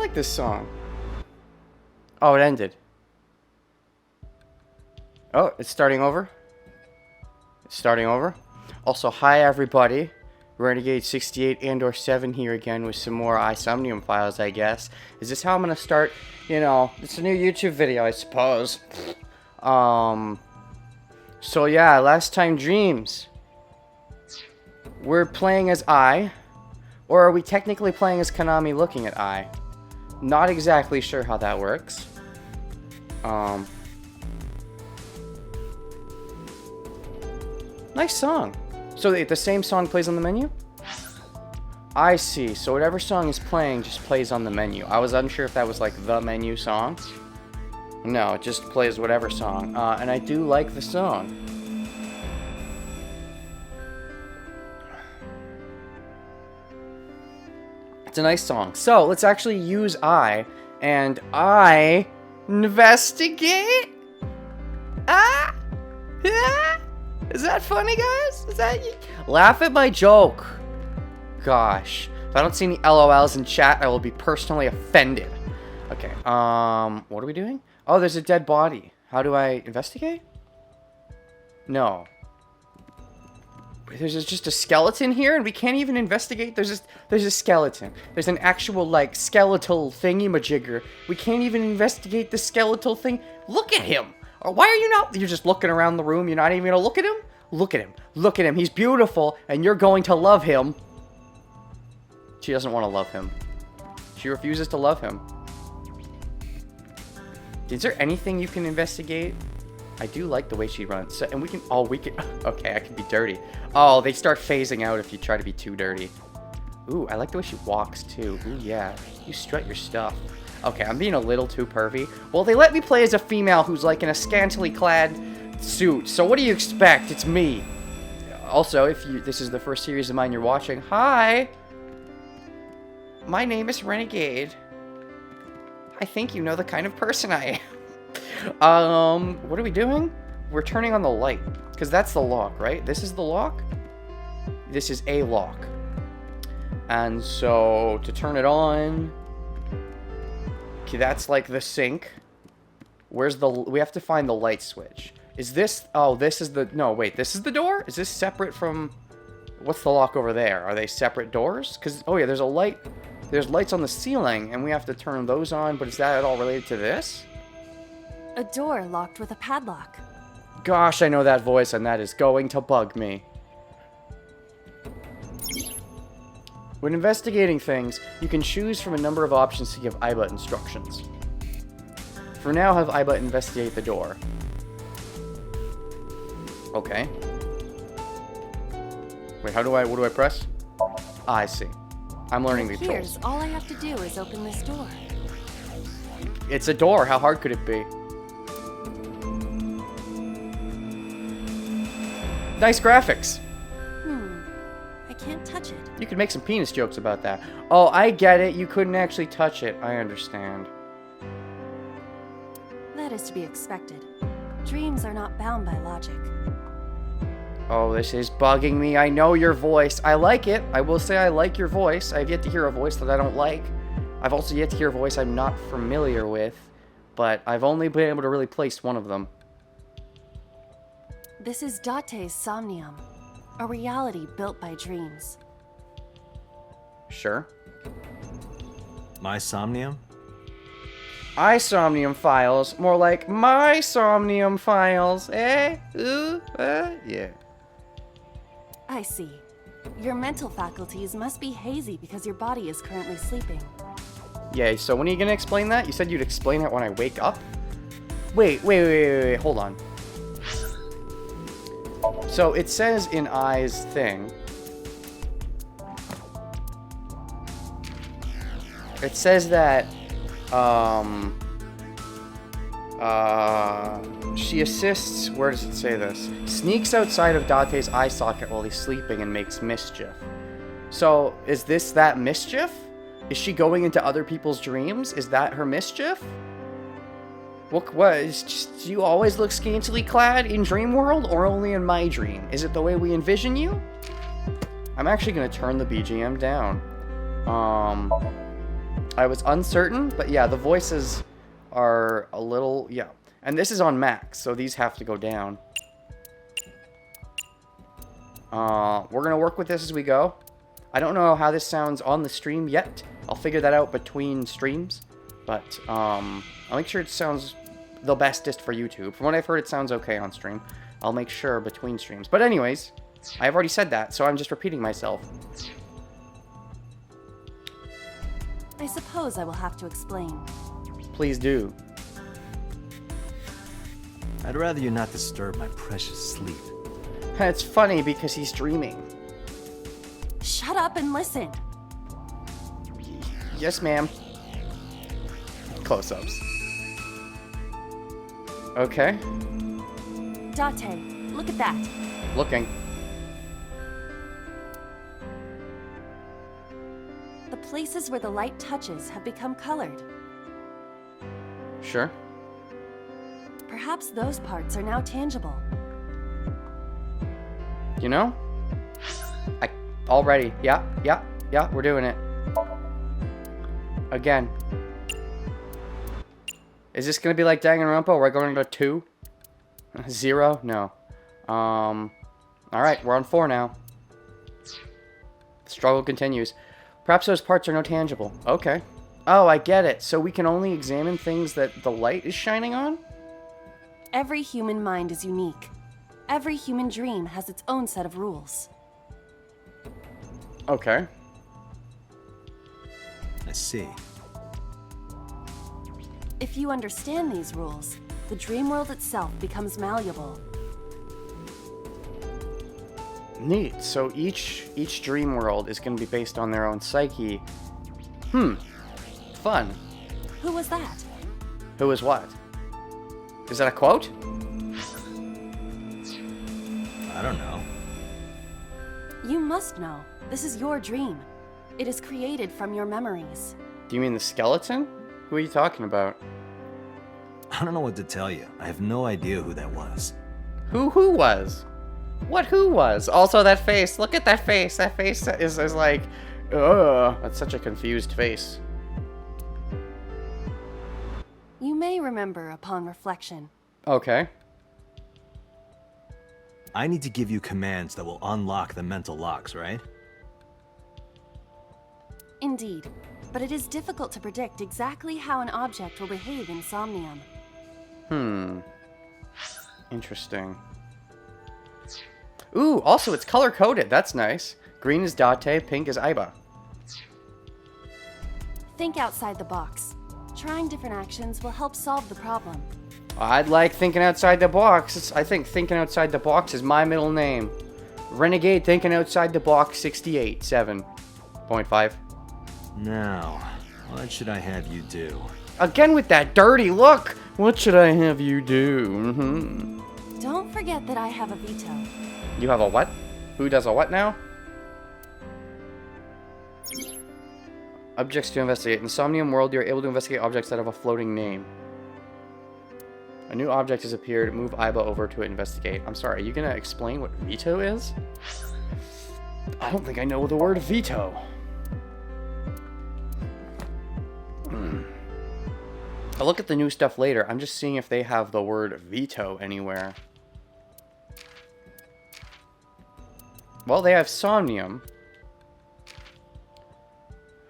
like this song. Oh, it ended. Oh, it's starting over. It's starting over. Also, hi everybody. Renegade 68 and or 7 here again with some more Somnium files, I guess. Is this how I'm gonna start? You know, it's a new YouTube video, I suppose. So yeah, last time dreams. We're playing as I. Or are we technically playing as Konami looking at I? Not exactly sure how that works. Nice song. So the same song plays on the menu? I see. So whatever song is playing just plays on the menu. I was unsure if that was like the menu song. No, it just plays whatever song. And I do like the song. It's a nice song. So let's actually use I and I investigate. Ah! Ah! Is that funny, guys? Is that laugh at my joke? Gosh, if I don't see any LOLs in chat, I will be personally offended. Okay. What are we doing? Oh, there's a dead body. How do I investigate? No. There's just a skeleton here, and we can't even investigate. There's a skeleton. There's an actual like skeletal thingy-majigger. We can't even investigate the skeletal thing. Look at him. Why are you not? You're just looking around the room. You're not even gonna look at him. Look at him. Look at him. He's beautiful, and you're going to love him. She doesn't want to love him. She refuses to love him. Is there anything you can investigate? I do like the way she runs. So, and we can... Oh, we can... Okay, I can be dirty. Oh, they start phasing out if you try to be too dirty. Ooh, I like the way she walks, too. Ooh, yeah. You strut your stuff. Okay, I'm being a little too pervy. Well, they let me play as a female who's, like, in a scantily clad suit. So what do you expect? It's me. Also, if this is the first series of mine you're watching, hi! My name is Renegade. I think you know the kind of person I am. What are we doing? We're turning on the light. Because that's the lock, right? This is the lock? This is a lock. And so, to turn it on... Okay, that's like the sink. Where's the... We have to find the light switch. Is this... Oh, this is the... No, wait, this is the door? Is this separate from... What's the lock over there? Are they separate doors? Because... Oh yeah, there's a light... There's lights on the ceiling, and we have to turn those on, but is that at all related to this? A door locked with a padlock. Gosh, I know that voice, and that is going to bug me. When investigating things, you can choose from a number of options to give Aiba instructions. For now, have Aiba investigate the door. Okay. Wait, what do I press? Ah, I see. I'm learning the controls. All I have to do is open this door. It's a door. How hard could it be? Nice graphics. I can't touch it. You could make some penis jokes about that. Oh, I get it. You couldn't actually touch it. I understand. That is to be expected. Dreams are not bound by logic. Oh, this is bugging me. I know your voice. I like it. I will say I like your voice. I've yet to hear a voice that I don't like. I've also yet to hear a voice I'm not familiar with. But I've only been able to really place one of them. This is Date's Somnium. A reality built by dreams. Sure. My Somnium? Somnium files. More like my Somnium files. Eh? Ooh? Yeah. I see. Your mental faculties must be hazy because your body is currently sleeping. Yeah, so when are you gonna explain that? You said you'd explain it when I wake up? Wait, hold on. So it says in I's thing... It says that, she assists, where does it say this? Sneaks outside of Date's eye socket while he's sleeping and makes mischief. So, is this that mischief? Is she going into other people's dreams? Is that her mischief? What is just, do you always look scantily clad in Dream World or only in my dream? Is it the way we envision you? I'm actually gonna turn the BGM down. I was uncertain, but yeah, the voices are a little, yeah. And this is on max, so these have to go down. We're gonna work with this as we go. I don't know how this sounds on the stream yet. I'll figure that out between streams. But, I'll make sure it sounds the bestest for YouTube. From what I've heard, it sounds okay on stream. I'll make sure between streams. But anyways, I've already said that, so I'm just repeating myself. I suppose I will have to explain. Please do. I'd rather you not disturb my precious sleep. It's funny because he's dreaming. Shut up and listen. Yes, ma'am. Close-ups. Okay. Date, look at that. Looking. The places where the light touches have become colored. Sure. Perhaps those parts are now tangible. You know? Already. Yeah, we're doing it. Again. Is this gonna be like Danganronpa? We're going to 2? 0? No. Alright, we're on 4 now. The struggle continues. Perhaps those parts are no tangible. Okay. Oh, I get it. So we can only examine things that the light is shining on? Every human mind is unique. Every human dream has its own set of rules. Okay. I see. If you understand these rules, the dream world itself becomes malleable. Neat. So each dream world is going to be based on their own psyche. Fun. Who was that? Who is what? Is that a quote? I don't know. You must know. This is your dream. It is created from your memories. Do you mean the skeleton? Who are you talking about? I don't know what to tell you. I have no idea who that was. Who was? What who was? Also that face. Look at that face. That face is like, ugh. That's such a confused face. You may remember upon reflection. Okay. I need to give you commands that will unlock the mental locks, right? Indeed, but it is difficult to predict exactly how an object will behave in Somnium. Interesting. Ooh, also it's color-coded. That's nice. Green is Date, pink is Aiba. Think outside the box. Trying different actions will help solve the problem. I'd like thinking outside the box. I think thinking outside the box is my middle name. Renegade thinking outside the box 68, 7.5. Now, what should I have you do? Again with that dirty look. What should I have you do? Don't forget that I have a veto. You have a what? Who does a what now? Objects to investigate. In the Somnium world, you're able to investigate objects that have a floating name. A new object has appeared. Move Aiba over to investigate. I'm sorry, are you going to explain what veto is? I don't think I know the word veto. I'll look at the new stuff later. I'm just seeing if they have the word veto anywhere. Well, they have Somnium.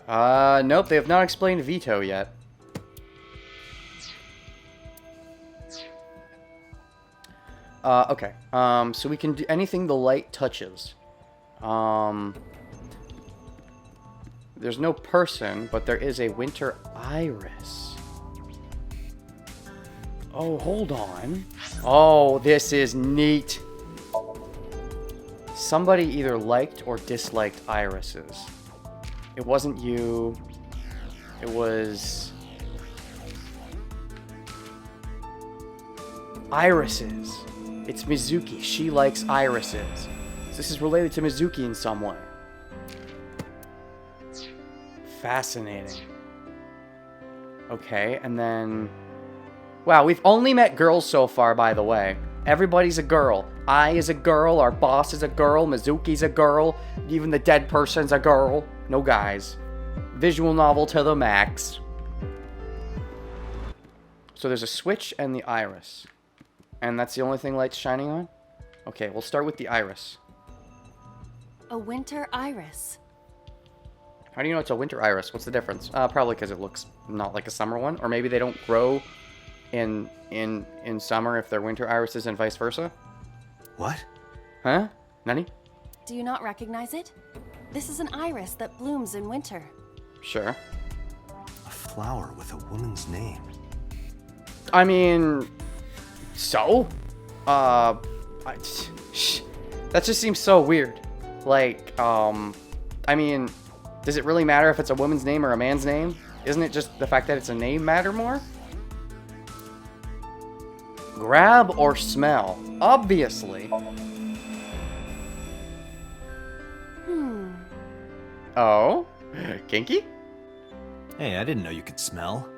Nope, they have not explained veto yet. Okay. So we can do anything the light touches. There's no person, but there is a winter iris. Oh, hold on. Oh, this is neat. Somebody either liked or disliked irises. It wasn't you. It was... irises. It's Mizuki. She likes irises. So this is related to Mizuki in some way. Fascinating. Okay, and then... Wow, we've only met girls so far, by the way. Everybody's a girl. I is a girl, our boss is a girl, Mizuki's a girl, even the dead person's a girl. No guys. Visual novel to the max. So there's a switch and the iris. And that's the only thing light's shining on? Okay, we'll start with the iris. A winter iris. How do you know it's a winter iris? What's the difference? Probably because it looks not like a summer one. Or maybe they don't grow in summer if they're winter irises and vice versa. What? Huh? Nani? Do you not recognize it? This is an iris that blooms in winter. Sure. A flower with a woman's name. I mean, so? That just seems so weird. Like, I mean, does it really matter if it's a woman's name or a man's name? Isn't it just the fact that it's a name matter more? Grab or smell? Obviously. Oh? Kinky? Hey, I didn't know you could smell.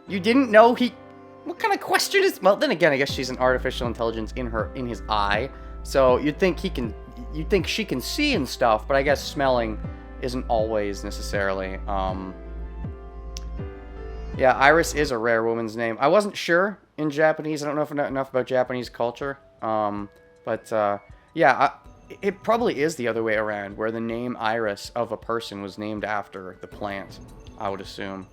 You didn't know he... What kind of question is... Well, then again, I guess she's an artificial intelligence in his eye. So you'd think she can see and stuff, but I guess smelling isn't always necessarily. Yeah, Iris is a rare woman's name. I wasn't sure in Japanese. I don't know enough about Japanese culture. Yeah, it probably is the other way around, where the name Iris of a person was named after the plant, I would assume.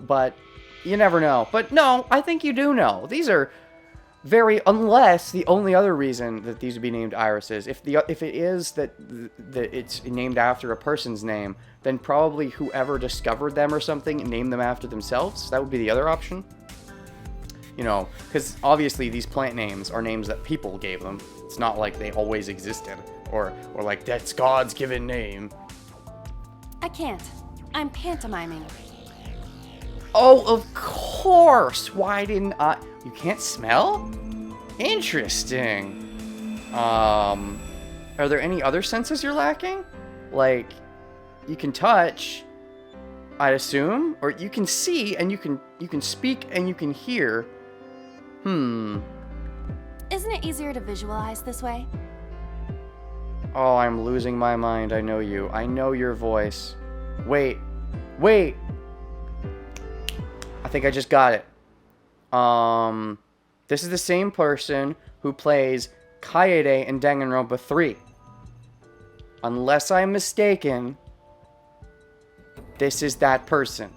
But you never know. But no, I think you do know. These are unless the only other reason that these would be named irises, if it is that it's named after a person's name, then probably whoever discovered them or something named them after themselves. That would be the other option. You know, because obviously these plant names are names that people gave them. It's not like they always existed, or like that's God's given name. I can't. I'm pantomiming. Oh, of course. Why didn't I? You can't smell? Interesting. Are there any other senses you're lacking? Like, you can touch, I'd assume, or you can see and you can speak and you can hear. Isn't it easier to visualize this way? Oh, I'm losing my mind. I know you. I know your voice. Wait. I think I just got it. This is the same person who plays Kaede in Danganronpa 3. Unless I'm mistaken, this is that person.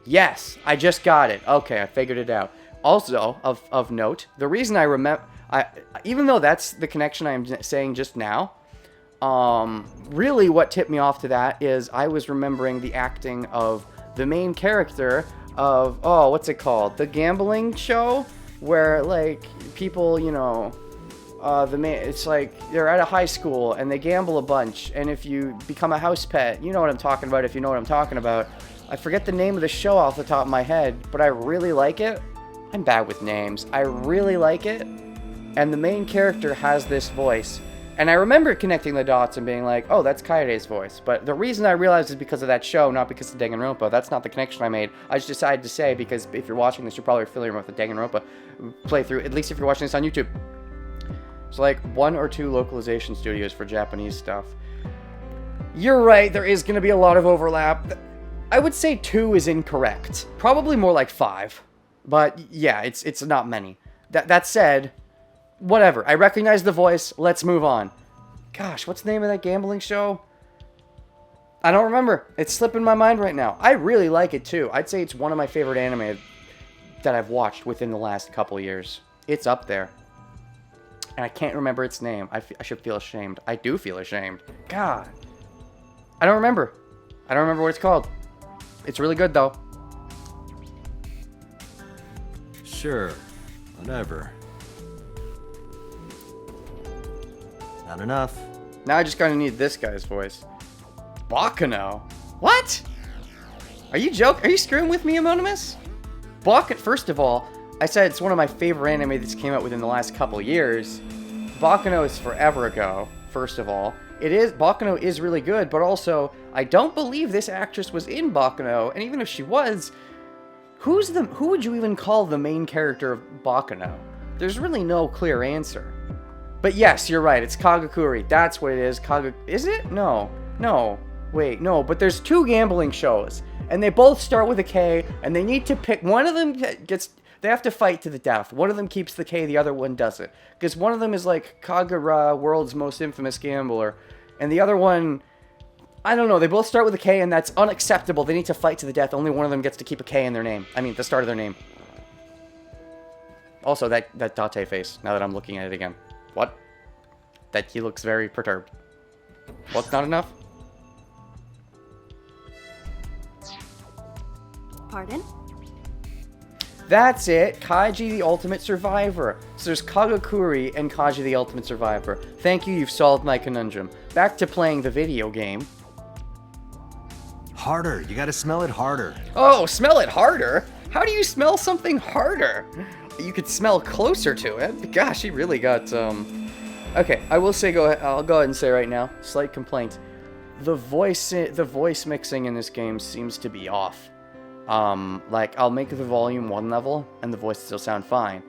Yes, I just got it. Okay, I figured it out. Also, of note, the reason I remember... even though that's the connection I'm saying just now, really what tipped me off to that is I was remembering the acting of the main character of... Oh, what's it called? The gambling show? Where, like, people, you know... it's like they're at a high school and they gamble a bunch, and if you become a house pet, you know what I'm talking about if you know what I'm talking about. I forget the name of the show off the top of my head, but I really like it. I'm bad with names. I really like it, and the main character has this voice, and I remember connecting the dots and being like, oh, that's Kaede's voice, but the reason I realized is because of that show, not because of Danganronpa. That's not the connection I made. I just decided to say, because if you're watching this, you're probably familiar with the Danganronpa playthrough, at least if you're watching this on YouTube. It's like 1 or 2 localization studios for Japanese stuff. You're right, there is going to be a lot of overlap. I would say 2 is incorrect. Probably more like 5. But yeah, it's not many. That said, whatever. I recognize the voice. Let's move on. Gosh, what's the name of that gambling show? I don't remember. It's slipping my mind right now. I really like it too. I'd say it's one of my favorite anime that I've watched within the last couple years. It's up there. And I can't remember its name. I should feel ashamed. I do feel ashamed. God. I don't remember. I don't remember what it's called. It's really good, though. Sure. Whatever. Not enough. Now I just kind of need this guy's voice. Bakano? What? Are you joking? Are you screwing with me, Anonymous? First of all, I said it's one of my favorite anime that's came out within the last couple years. Bakano is forever ago, first of all. Bakano is really good, but also, I don't believe this actress was in Bakano, and even if she was, who would you even call the main character of Bakano? There's really no clear answer. But yes, you're right, it's Kagakuri. That's what it is. Is it? No. Wait, no, but there's 2 gambling shows, and they both start with a K, and they need to pick. One of them gets. They have to fight to the death. One of them keeps the K, the other one doesn't. Because one of them is like Kagura, world's most infamous gambler, and the other one, I don't know. They both start with a K, and that's unacceptable. They need to fight to the death. Only one of them gets to keep a K in their name. I mean, the start of their name. Also, that Date face. Now that I'm looking at it again, what? That he looks very perturbed. What's not enough? Pardon? That's it. Kaiji the Ultimate Survivor. So there's Kagakuri and Kaiji the Ultimate Survivor. Thank you, you've solved my conundrum. Back to playing the video game. Harder. You gotta smell it harder. Oh, smell it harder? How do you smell something harder? You could smell closer to it. Gosh, he really got, Okay, I will say, I'll go ahead and say right now, slight complaint. The voice mixing in this game seems to be off. Like, I'll make the volume 1 level, and the voices still sound fine.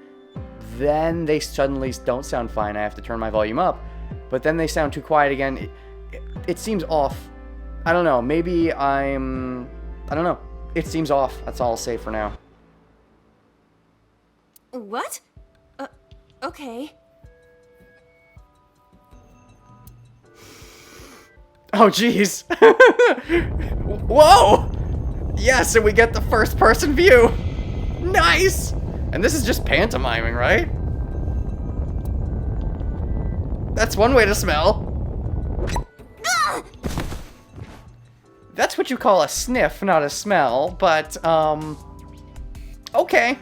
Then they suddenly don't sound fine, I have to turn my volume up. But then they sound too quiet again. It seems off. I don't know, maybe I don't know. It seems off, that's all I'll say for now. What? Okay. Oh, jeez. Whoa! Yes, and we get the first-person view. Nice! And this is just pantomiming, right? That's one way to smell. That's what you call a sniff, not a smell, but, okay.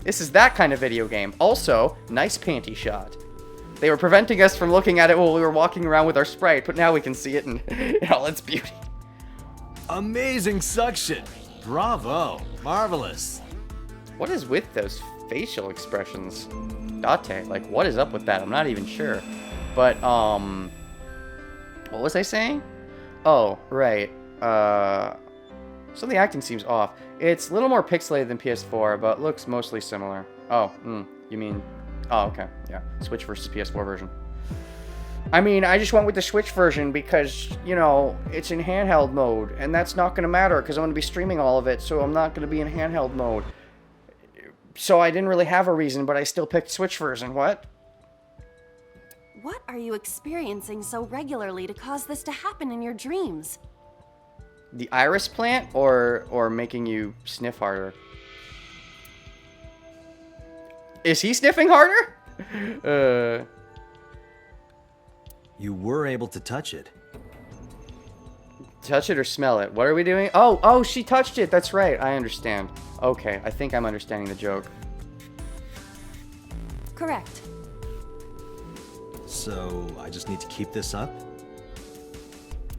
This is that kind of video game. Also, nice panty shot. They were preventing us from looking at it while we were walking around with our Sprite, but now we can see it in all its beauty. Amazing suction. Bravo. Marvelous. What is with those facial expressions? Date, like, what is up with that? I'm not even sure. But, what was I saying? Oh, right. So the acting seems off. It's a little more pixelated than PS4, but looks mostly similar. Oh, you mean... Oh, okay, yeah. Switch versus PS4 version. I mean, I just went with the Switch version because, you know, it's in handheld mode, and that's not going to matter because I'm going to be streaming all of it, so I'm not going to be in handheld mode. So I didn't really have a reason, but I still picked Switch version. What? What are you experiencing so regularly to cause this to happen in your dreams? The iris plant or making you sniff harder? Is he sniffing harder? You were able to touch it. Touch it or smell it? What are we doing? Oh, she touched it. That's right. I understand. Okay, I think I'm understanding the joke. Correct. So, I just need to keep this up?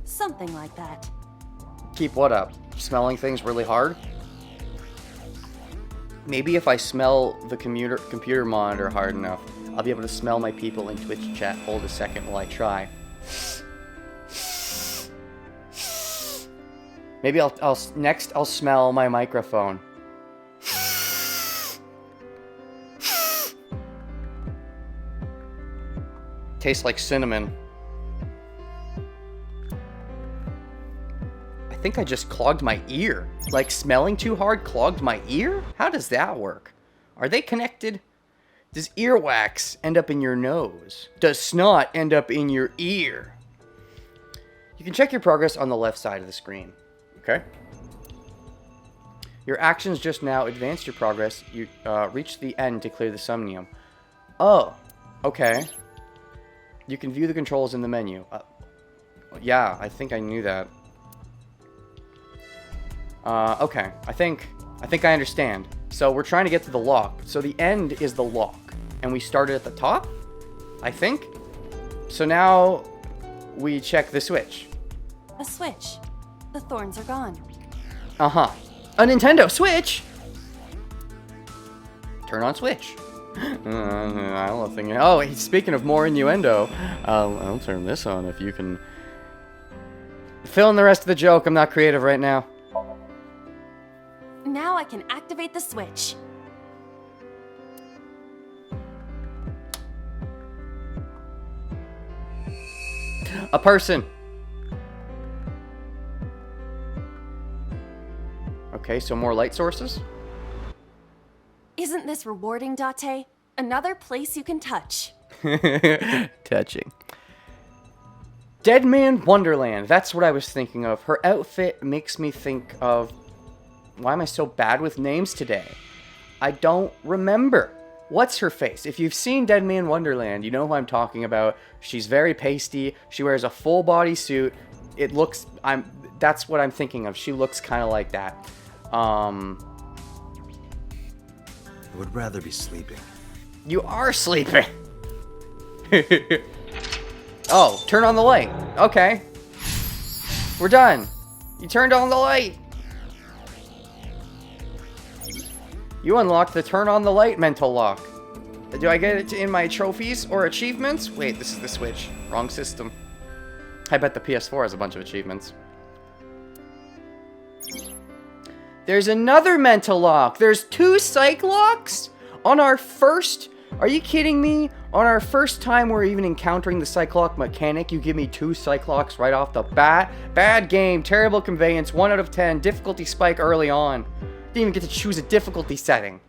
Something like that. Keep what up? Smelling things really hard? Maybe if I smell the computer monitor hard enough, I'll be able to smell my people in Twitch chat. Hold a second while I try. Maybe next I'll smell my microphone. Tastes like cinnamon. I think I just clogged my ear. Like, smelling too hard clogged my ear? How does that work? Are they connected? Does earwax end up in your nose? Does snot end up in your ear? You can check your progress on the left side of the screen. Okay? Your actions just now advanced your progress. You reached the end to clear the Somnium. Oh, okay. You can view the controls in the menu. Yeah, I think I knew that. Okay. I think I understand. So we're trying to get to the lock. So the end is the lock. And we started at the top? I think? So now we check the switch. A switch. The thorns are gone. Uh-huh. A Nintendo Switch? Turn on Switch. I don't think... Oh, speaking of more innuendo, I'll turn this on if you can... Fill in the rest of the joke. I'm not creative right now. Now I can activate the switch. A person. Okay, so more light sources. Isn't this rewarding, Date? Another place you can touch. Touching. Dead Man Wonderland. That's what I was thinking of. Her outfit makes me think of... Why am I so bad with names today? I don't remember. What's her face? If you've seen Dead Man Wonderland, you know who I'm talking about. She's very pasty. She wears a full body suit. It looks... That's what I'm thinking of. She looks kind of like that. I would rather be sleeping. You are sleeping. Oh, turn on the light. Okay. We're done. You turned on the light. You unlocked the turn on the light mental lock. Do I get it in my trophies or achievements? Wait, this is the Switch. Wrong system. I bet the PS4 has a bunch of achievements. There's another mental lock. There's 2 psych locks on our first... Are you kidding me? On our first time we're even encountering the psych lock mechanic, you give me 2 psych locks right off the bat? Bad game, terrible conveyance, 1 out of 10, difficulty spike early on. Didn't even get to choose a difficulty setting.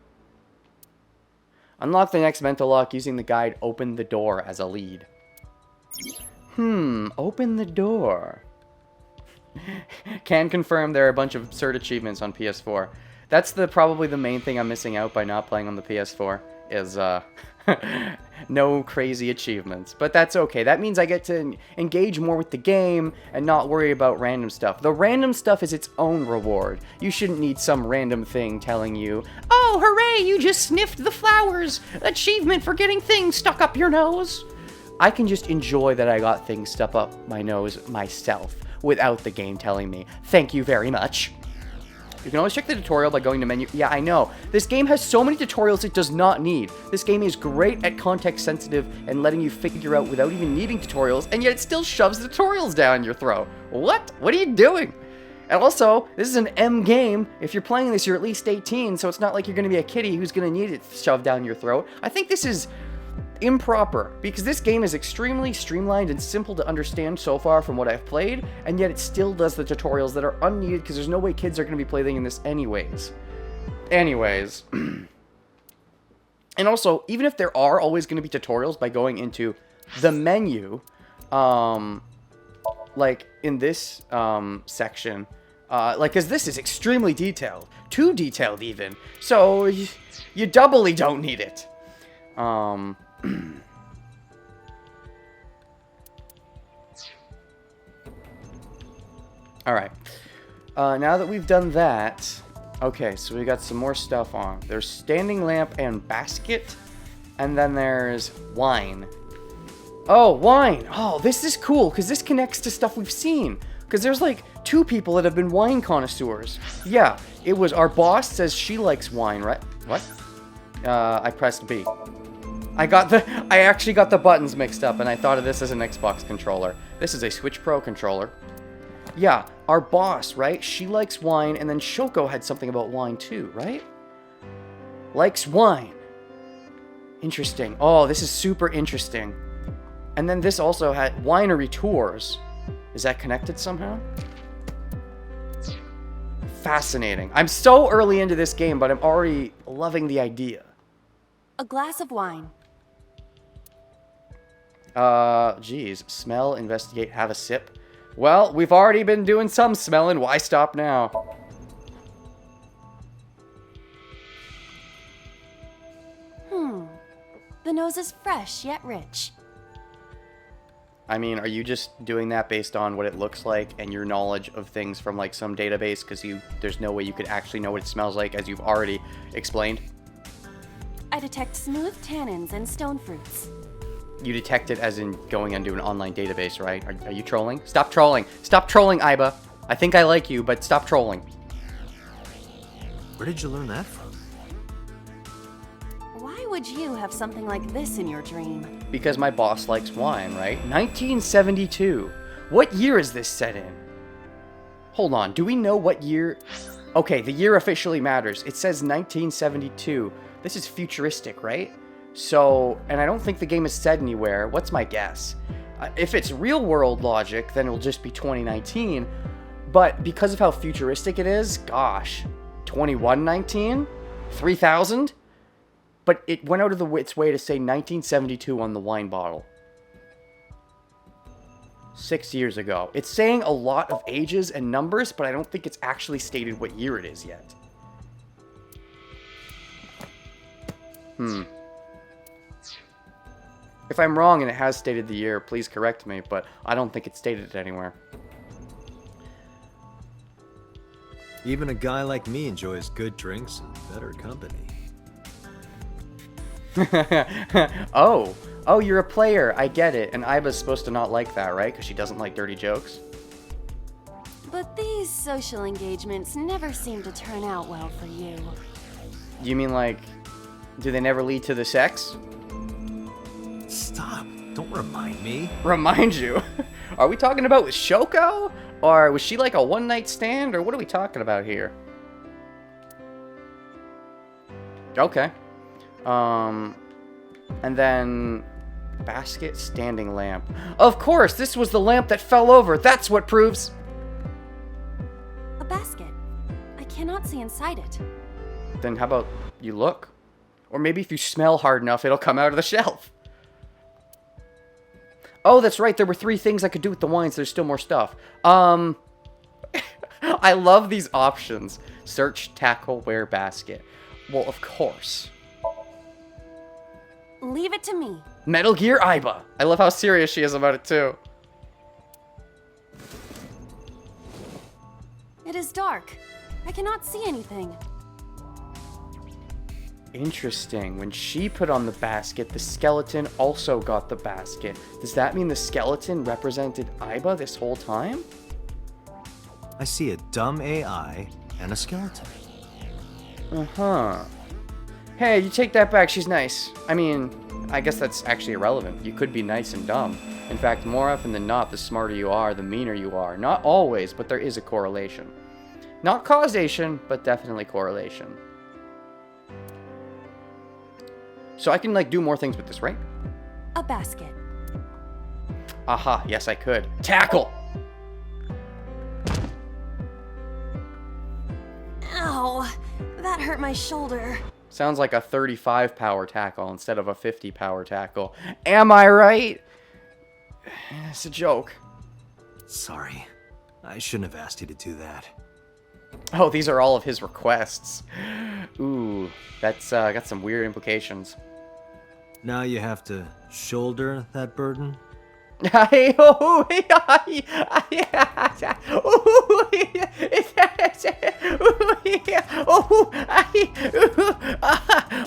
Unlock the next mental lock using the guide Open the Door as a lead. Open the door. Can confirm there are a bunch of cert achievements on PS4. That's probably the main thing I'm missing out by not playing on the PS4 is no crazy achievements. But that's okay. That means I get to engage more with the game and not worry about random stuff. The random stuff is its own reward. You shouldn't need some random thing telling you, "Oh, hooray, you just sniffed the flowers. Achievement for getting things stuck up your nose." I can just enjoy that I got things stuck up my nose myself without the game telling me, "Thank you very much." You can always check the tutorial by going to menu. Yeah, I know. This game has so many tutorials it does not need. This game is great at context sensitive and letting you figure out without even needing tutorials, and yet it still shoves the tutorials down your throat. What? What are you doing? And also, this is an M game. If you're playing this, you're at least 18, so it's not like you're going to be a kiddie who's going to need it shoved down your throat. I think this is improper, because this game is extremely streamlined and simple to understand so far from what I've played, and yet it still does the tutorials that are unneeded because there's no way kids are going to be playing this anyways. And also, even if there are always going to be tutorials by going into the menu, like in this section, because this is extremely detailed, too detailed even, so you doubly don't need it. Alright. Now that we've done that... Okay, so we got some more stuff on. There's standing lamp and basket. And then there's wine. Oh, wine! Oh, this is cool, because this connects to stuff we've seen. Because there's like 2 people that have been wine connoisseurs. Yeah, it was our boss says she likes wine, right? What? I pressed B. I actually got the buttons mixed up, and I thought of this as an Xbox controller. This is a Switch Pro controller. Yeah, our boss, right? She likes wine, and then Shoko had something about wine too, right? Likes wine. Interesting. Oh, this is super interesting. And then this also had winery tours. Is that connected somehow? Fascinating. I'm so early into this game, but I'm already loving the idea. A glass of wine. Geez. Smell, investigate, have a sip. Well, we've already been doing some smelling. Why stop now? The nose is fresh, yet rich. I mean, are you just doing that based on what it looks like and your knowledge of things from, like, some database? Because there's no way you could actually know what it smells like, as you've already explained. I detect smooth tannins and stone fruits. You detect it as in going into an online database, right? Are you trolling? Stop trolling. Stop trolling, Iba. I think I like you, but stop trolling. Where did you learn that from? Why would you have something like this in your dream? Because my boss likes wine, right? 1972. What year is this set in? Hold on. Do we know what year? Okay, the year officially matters. It says 1972. This is futuristic, right? So, and I don't think the game is set anywhere. What's my guess? If it's real world logic, then it'll just be 2019. But because of how futuristic it is, gosh, 2119? 3000? But it went out of its way to say 1972 on the wine bottle. 6 years ago. It's saying a lot of ages and numbers, but I don't think it's actually stated what year it is yet. If I'm wrong and it has stated the year, please correct me, but I don't think it's stated it anywhere. Even a guy like me enjoys good drinks and better company. Oh, you're a player. I get it. And Iba's supposed to not like that, right? Because she doesn't like dirty jokes. But these social engagements never seem to turn out well for you. You mean like, do they never lead to the sex? Stop. Don't remind me. Remind you? Are we talking about with Shoko? Or was she like a one-night stand? Or what are we talking about here? Okay. And then... basket standing lamp. Of course, this was the lamp that fell over. That's what proves... A basket. I cannot see inside it. Then how about you look? Or maybe if you smell hard enough, it'll come out of the shelf. Oh, that's right. There were 3 things I could do with the wines. There's still more stuff. I love these options. Search, tackle, wear, basket. Well, of course. Leave it to me. Metal Gear Iba. I love how serious she is about it, too. It is dark. I cannot see anything. Interesting. When she put on the basket, the skeleton also got the basket. Does that mean the skeleton represented Iba this whole time? I see a dumb AI and a skeleton. Uh-huh. Hey, you take that back. She's nice. I mean, I guess that's actually irrelevant. You could be nice and dumb. In fact, more often than not, the smarter you are, the meaner you are. Not always, but there is a correlation. Not causation, but definitely correlation. So I can, like, do more things with this, right? A basket. Aha, yes I could. Tackle! Ow, that hurt my shoulder. Sounds like a 35 power tackle instead of a 50 power tackle. Am I right? It's a joke. Sorry. I shouldn't have asked you to do that. Oh, these are all of his requests. Ooh, that's got some weird implications. Now you have to shoulder that burden?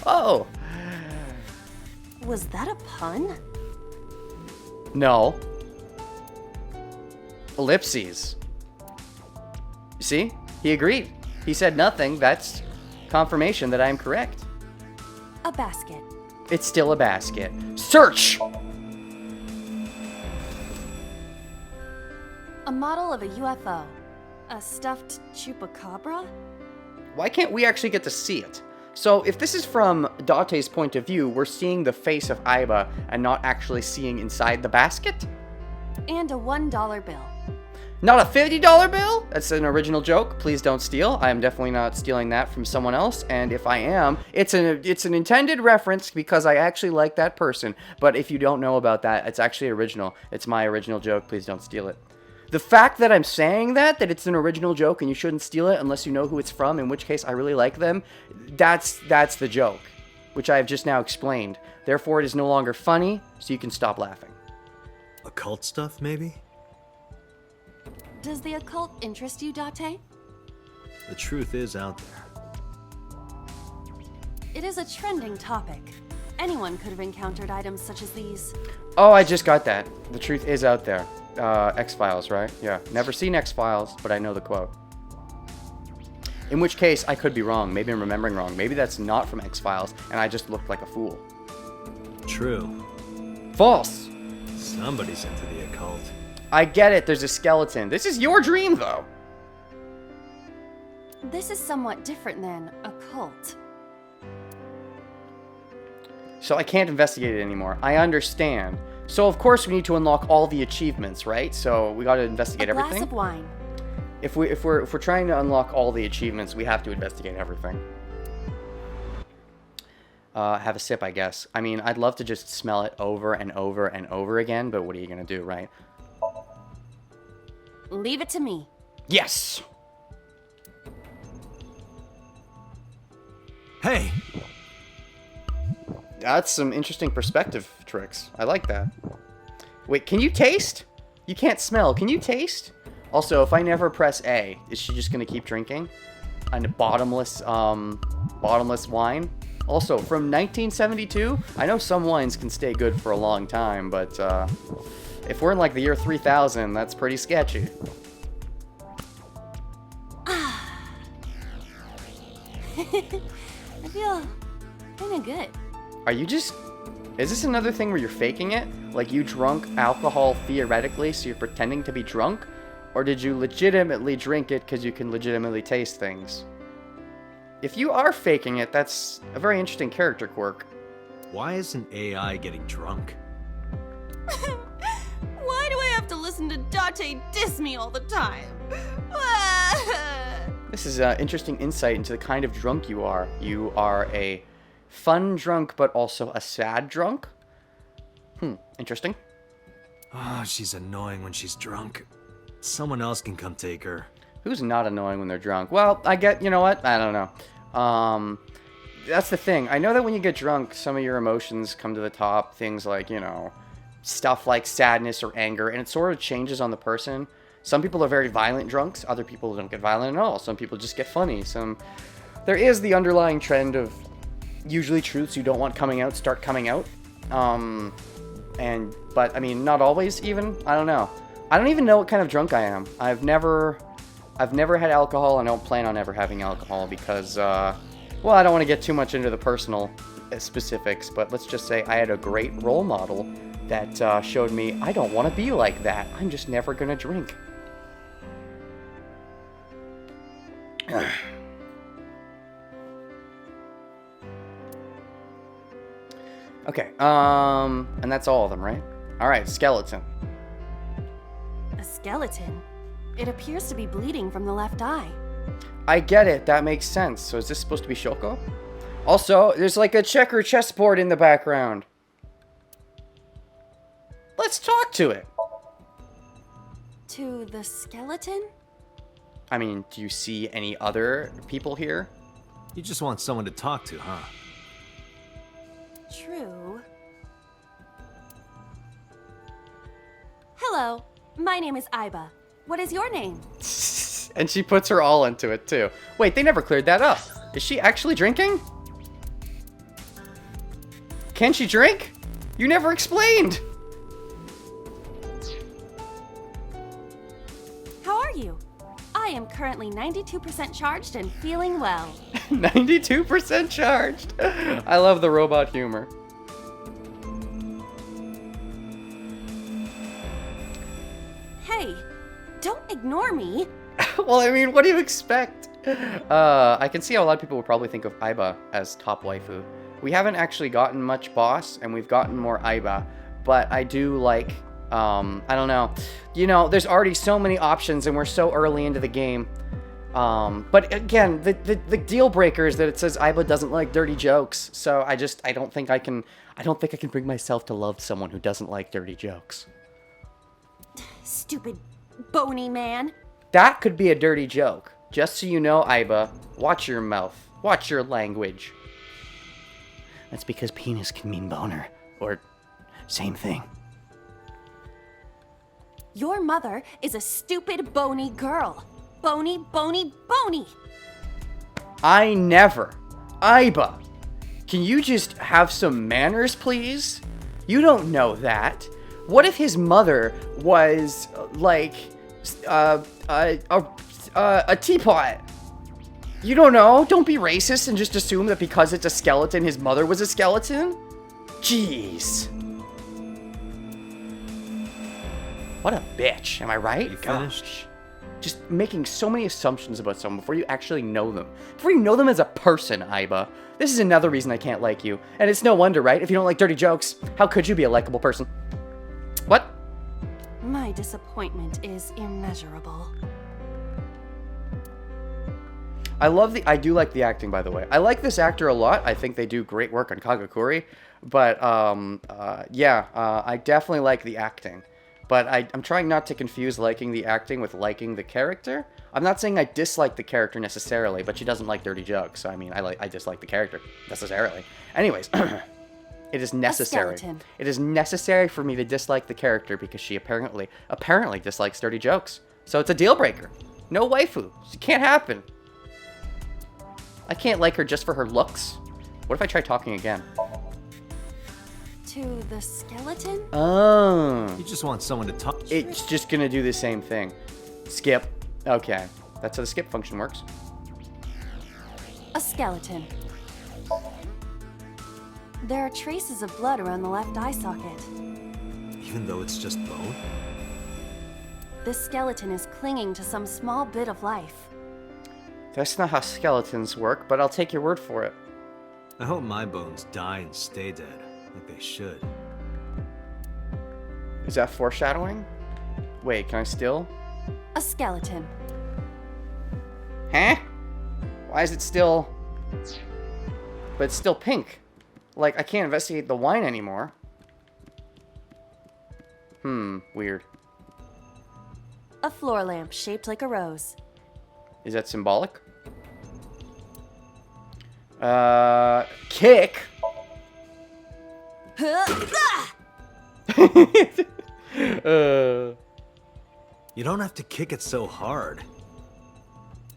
Oh. Was that a pun? No. Ellipses. You see? He agreed. He said nothing. That's confirmation that I'm correct. A basket. It's still a basket. Search! A model of a UFO. A stuffed chupacabra? Why can't we actually get to see it? So if this is from Date's point of view, we're seeing the face of Iba and not actually seeing inside the basket? And a $1 bill. Not a $50 bill? That's an original joke. Please don't steal. I am definitely not stealing that from someone else. And if I am, it's an intended reference because I actually like that person. But if you don't know about that, it's actually original. It's my original joke. Please don't steal it. The fact that I'm saying that it's an original joke and you shouldn't steal it unless you know who it's from, in which case I really like them, that's the joke, which I have just now explained. Therefore, it is no longer funny, so you can stop laughing. Occult stuff, maybe? Does the occult interest you, Date? The truth is out there. It is a trending topic. Anyone could have encountered items such as these. Oh, I just got that. The truth is out there. X-Files, right? Yeah. Never seen X-Files, but I know the quote. In which case, I could be wrong. Maybe I'm remembering wrong. Maybe that's not from X-Files, and I just looked like a fool. True. False! Somebody's into the occult. I get it. There's a skeleton. This is your dream, though. This is somewhat different than a cult. So I can't investigate it anymore. I understand. So of course we need to unlock all the achievements, right? So we gotta investigate A glass everything. of wine. If we're trying to unlock all the achievements, we have to investigate everything. Have a sip, I guess. I mean, I'd love to just smell it over and over and over again, but what are you gonna do, right? Leave it to me. Yes! Hey! That's some interesting perspective tricks. I like that. Wait, can you taste? You can't smell. Can you taste? Also, if I never press A, is she just gonna keep drinking? A bottomless wine? Also, from 1972, I know some wines can stay good for a long time, but if we're in like the year 3000, that's pretty sketchy. I feel kinda good. Are you just... Is this another thing where you're faking it? Like you drunk alcohol theoretically, so you're pretending to be drunk? Or did you legitimately drink it because you can legitimately taste things? If you are faking it, that's a very interesting character quirk. Why isn't AI getting drunk? Why do I have to listen to Date diss me all the time? This is interesting insight into the kind of drunk you are. You are a fun drunk, but also a sad drunk? Interesting. Oh, she's annoying when she's drunk. Someone else can come take her. Who's not annoying when they're drunk? Well, you know what? I don't know. That's the thing. I know that when you get drunk, some of your emotions come to the top. Things like, you know, stuff like sadness or anger, and it sort of changes on the person. Some people are very violent drunks. Other people don't get violent at all. Some people just get funny. There is the underlying trend of usually truths you don't want coming out start coming out. But I mean, not always even. I don't know. I don't even know what kind of drunk I am. I've never had alcohol, and I don't plan on ever having alcohol because, well, I don't want to get too much into the personal specifics, but let's just say I had a great role model that showed me I don't want to be like that. I'm just never going to drink. Okay, and that's all of them, right? All right, skeleton. A skeleton? It appears to be bleeding from the left eye. I get it, that makes sense. So is this supposed to be Shoko? Also, there's like a checker chessboard in the background. Let's talk to it. To the skeleton? I mean, do you see any other people here? You just want someone to talk to, huh? True. Hello, my name is Aiba. What is your name? And she puts her all into it, too. Wait, they never cleared that up. Is she actually drinking? Can she drink? You never explained. How are you? I am currently 92% charged and feeling well. 92% charged. I love the robot humor. Hey, don't ignore me. Well, I mean, what do you expect? I can see how a lot of people would probably think of Aiba as top waifu. We haven't actually gotten much boss, and we've gotten more Aiba, but I do like, I don't know. You know, there's already so many options, and we're so early into the game. But again, the deal breaker is that it says Aiba doesn't like dirty jokes, so I don't think I can bring myself to love someone who doesn't like dirty jokes. Stupid bony man. That could be a dirty joke. Just so you know, Aiba, watch your mouth. Watch your language. That's because penis can mean boner. Or same thing. Your mother is a stupid bony girl. Bony, bony, bony. I never. Aiba, can you just have some manners, please? You don't know that. What if his mother was, like, a teapot? You don't know. Don't be racist and just assume that because it's a skeleton, his mother was a skeleton. Jeez. What a bitch. Am I right? You finished? Gosh. Just making so many assumptions about someone before you actually know them. Before you know them as a person, Aiba. This is another reason I can't like you. And it's no wonder, right? If you don't like dirty jokes, how could you be a likable person? What? My disappointment is immeasurable. I do like the acting, by the way. I like this actor a lot. I think they do great work on Kagakuri. But, I definitely like the acting. But I'm trying not to confuse liking the acting with liking the character. I'm not saying I dislike the character necessarily, but she doesn't like dirty jokes. So, I mean, I dislike the character necessarily. Anyways, it is necessary. It is necessary for me to dislike the character because she apparently dislikes dirty jokes. So it's a deal breaker. No waifu. It can't happen. I can't like her just for her looks. What if I try talking again? To the skeleton? Oh. You just want someone to talk. It's just gonna do the same thing. Skip. Okay. That's how the skip function works. A skeleton. There are traces of blood around the left eye socket. Even though it's just bone? This skeleton is clinging to some small bit of life. That's not how skeletons work, but I'll take your word for it. I hope my bones die and stay dead, like they should. Is that foreshadowing? Wait, can I still? A skeleton. Huh? Why is it still... But it's still pink. Like, I can't investigate the wine anymore. Weird. A floor lamp shaped like a rose. Is that symbolic? Kick? You don't have to kick it so hard.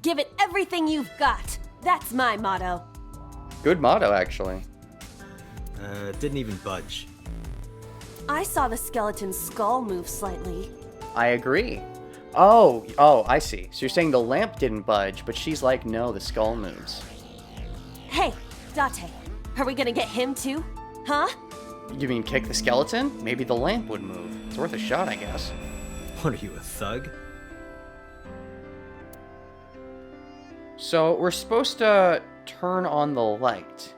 Give it everything you've got. That's my motto. Good motto, actually. Didn't even budge. I saw the skeleton's skull move slightly. I agree. Oh, I see. So you're saying the lamp didn't budge, but she's like, no, the skull moves. Hey, Date, are we gonna get him too? Huh? You mean kick the skeleton? Maybe the lamp would move. It's worth a shot, I guess. What are you, a thug? So we're supposed to turn on the light.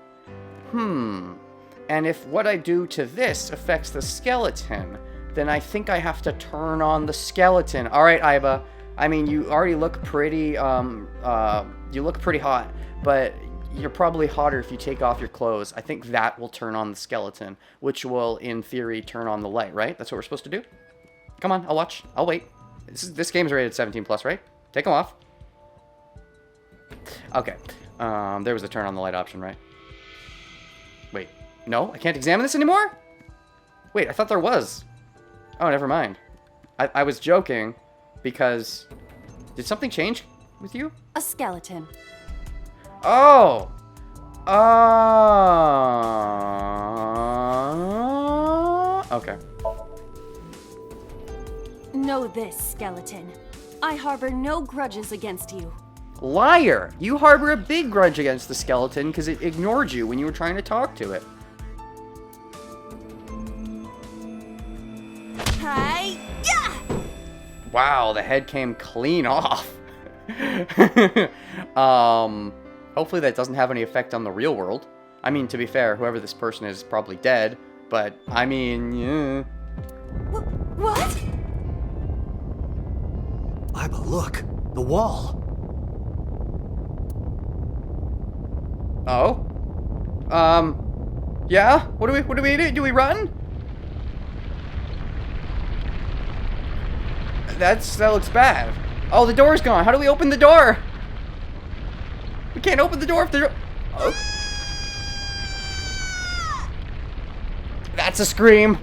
And if what I do to this affects the skeleton, then I think I have to turn on the skeleton. All right, Aiba. I mean, you already look pretty, you look pretty hot, but you're probably hotter if you take off your clothes. I think that will turn on the skeleton, which will, in theory, turn on the light, right? That's what we're supposed to do? Come on, I'll watch. I'll wait. This game's rated 17 plus, right? Take them off. Okay. There was a turn on the light option, right? Wait. No? I can't examine this anymore? Wait, I thought there was. Oh, never mind. I was joking because... Did something change with you? A skeleton. Oh! Okay. Know this, skeleton. I harbor no grudges against you. Liar! You harbor a big grudge against the skeleton because it ignored you when you were trying to talk to it. Hi! Yeah! Wow, the head came clean off. Hopefully that doesn't have any effect on the real world. I mean, to be fair, whoever this person is probably dead, but, I mean, yeah. What? Aiba, look! The wall! Oh? Yeah? What do we do? Do we run? That looks bad. Oh, the door's gone. How do we open the door? We can't open the door if the door... Oh. That's a scream.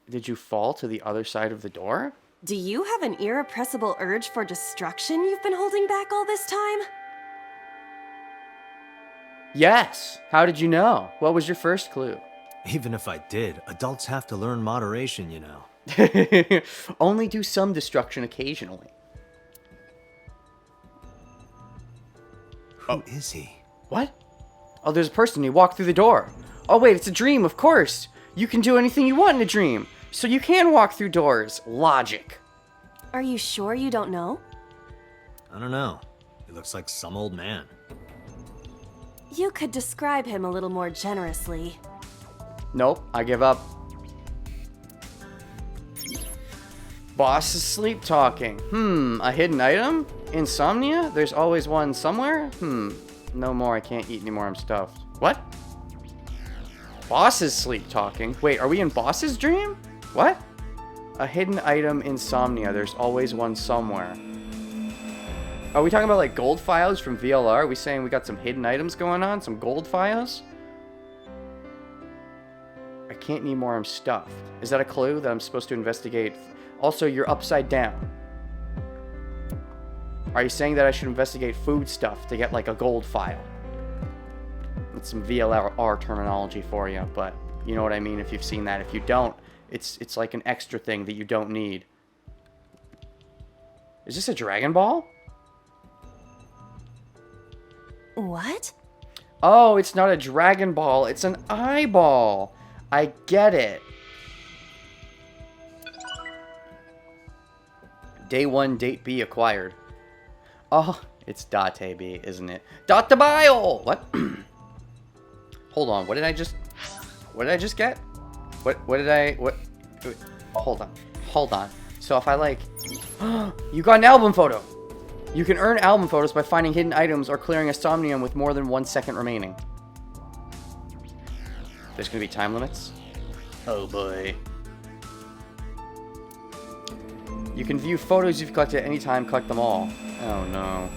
Did you fall to the other side of the door? Do you have an irrepressible urge for destruction you've been holding back all this time? Yes. How did you know? What was your first clue? Even if I did, adults have to learn moderation, you know. Only do some destruction occasionally. Who is he? What? Oh, there's a person. He walked through the door. Oh, wait, it's a dream, of course. You can do anything you want in a dream. So you can walk through doors. Logic. Are you sure you don't know? I don't know. He looks like some old man. You could describe him a little more generously. Nope, I give up. Boss is sleep talking. A hidden item? Insomnia? There's always one somewhere? No more, I can't eat anymore, I'm stuffed. What? Boss is sleep talking? Wait, are we in Boss's dream? What? A hidden item, insomnia. There's always one somewhere. Are we talking about like gold files from VLR? Are we saying we got some hidden items going on? Some gold files? I can't eat more, I'm stuffed. Is that a clue that I'm supposed to investigate? Also, you're upside down. Are you saying that I should investigate food stuff to get like a gold file? That's some VLR terminology for you, but you know what I mean if you've seen that. If you don't, it's like an extra thing that you don't need. Is this a Dragon Ball? What? Oh, it's not a Dragon Ball, it's an eyeball. I get it. Day 1, Date B acquired. Oh, it's Date B, isn't it? Date Bile! What? Hold on, what did I just get? What did I, hold on. So if I like, you got an album photo! You can earn album photos by finding hidden items or clearing a Somnium with more than 1 second remaining. There's gonna be time limits? Oh boy. You can view photos you've collected at any time, collect them all. Oh no.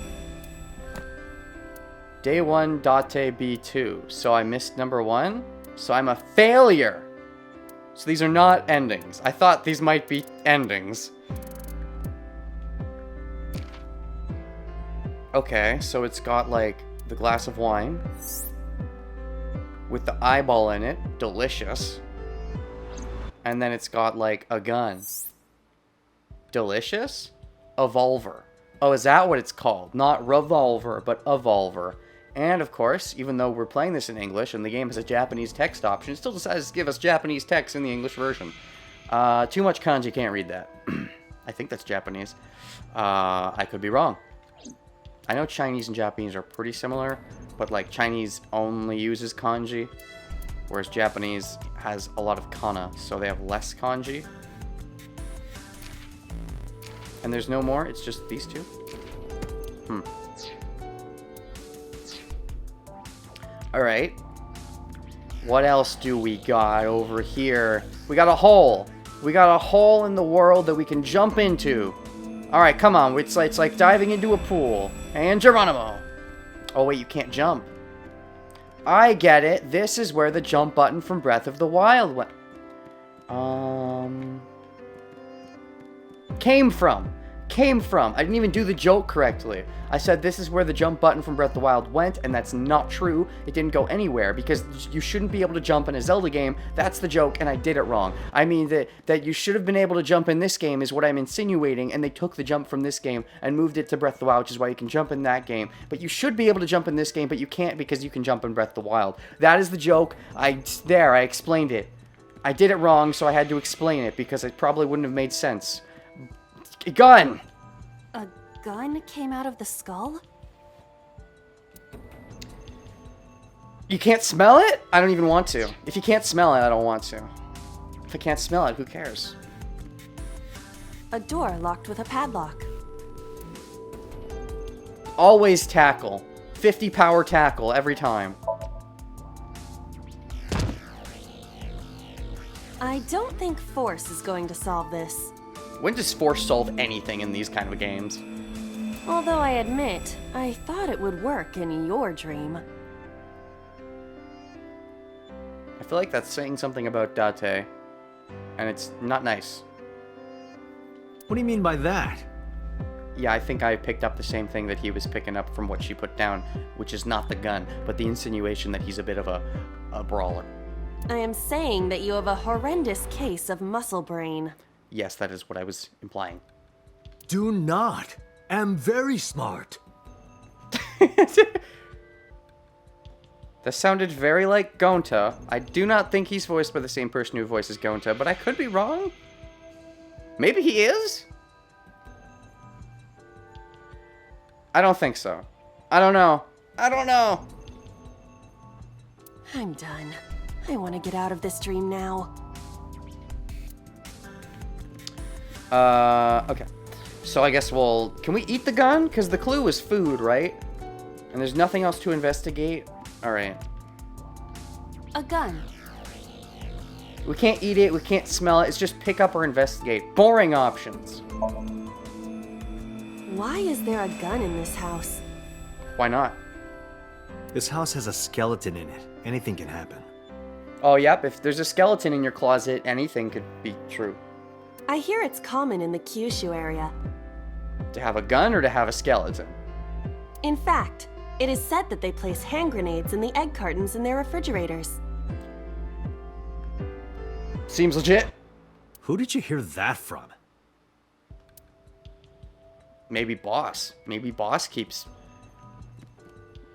Day 1, Date B2. So I missed number 1? So I'm a failure! So these are not endings. I thought these might be endings. Okay, so it's got like the glass of wine with the eyeball in it, delicious. And then it's got like a gun. Delicious? Evolver. Oh, is that what it's called? Not revolver, but evolver. And of course, even though we're playing this in English and the game has a Japanese text option, it still decides to give us Japanese text in the English version. Too much kanji, can't read that. I think that's Japanese. I could be wrong. I know Chinese and Japanese are pretty similar, but like Chinese only uses kanji, whereas Japanese has a lot of kana, so they have less kanji. And there's no more, it's just these two? Alright. What else do we got over here? We got a hole. We got a hole in the world that we can jump into. Alright, come on. It's like diving into a pool. And Geronimo. Oh, wait, you can't jump. I get it. This is where the jump button from Breath of the Wild went. Came from. I didn't even do the joke correctly. I said this is where the jump button from Breath of the Wild went, and that's not true. It didn't go anywhere, because you shouldn't be able to jump in a Zelda game. That's the joke, and I did it wrong. I mean, that you should have been able to jump in this game is what I'm insinuating, and they took the jump from this game and moved it to Breath of the Wild, which is why you can jump in that game. But you should be able to jump in this game, but you can't because you can jump in Breath of the Wild. That is the joke. I explained it. I did it wrong, so I had to explain it, because it probably wouldn't have made sense. Gun! A gun came out of the skull? You can't smell it? I don't even want to. If you can't smell it, I don't want to. If I can't smell it, who cares? A door locked with a padlock. Always tackle. 50 power tackle every time. I don't think force is going to solve this. When does force solve anything in these kind of games? Although I admit, I thought it would work in your dream. I feel like that's saying something about Date, and it's not nice. What do you mean by that? Yeah, I think I picked up the same thing that he was picking up from what she put down, which is not the gun, but the insinuation that he's a bit of a brawler. I am saying that you have a horrendous case of muscle brain. Yes, that is what I was implying. Do not. Am very smart. That sounded very like Gonta. I do not think he's voiced by the same person who voices Gonta, but I could be wrong. Maybe he is? I don't think so. I don't know. I'm done. I want to get out of this dream now. Okay. So I guess we'll... Can we eat the gun? Because the clue was food, right? And there's nothing else to investigate? Alright. A gun. We can't eat it, we can't smell it. It's just pick up or investigate. Boring options. Why is there a gun in this house? Why not? This house has a skeleton in it. Anything can happen. Oh, yep. If there's a skeleton in your closet, anything could be true. I hear it's common in the Kyushu area. To have a gun or to have a skeleton? In fact, it is said that they place hand grenades in the egg cartons in their refrigerators. Seems legit. Who did you hear that from? Maybe boss. Maybe boss keeps...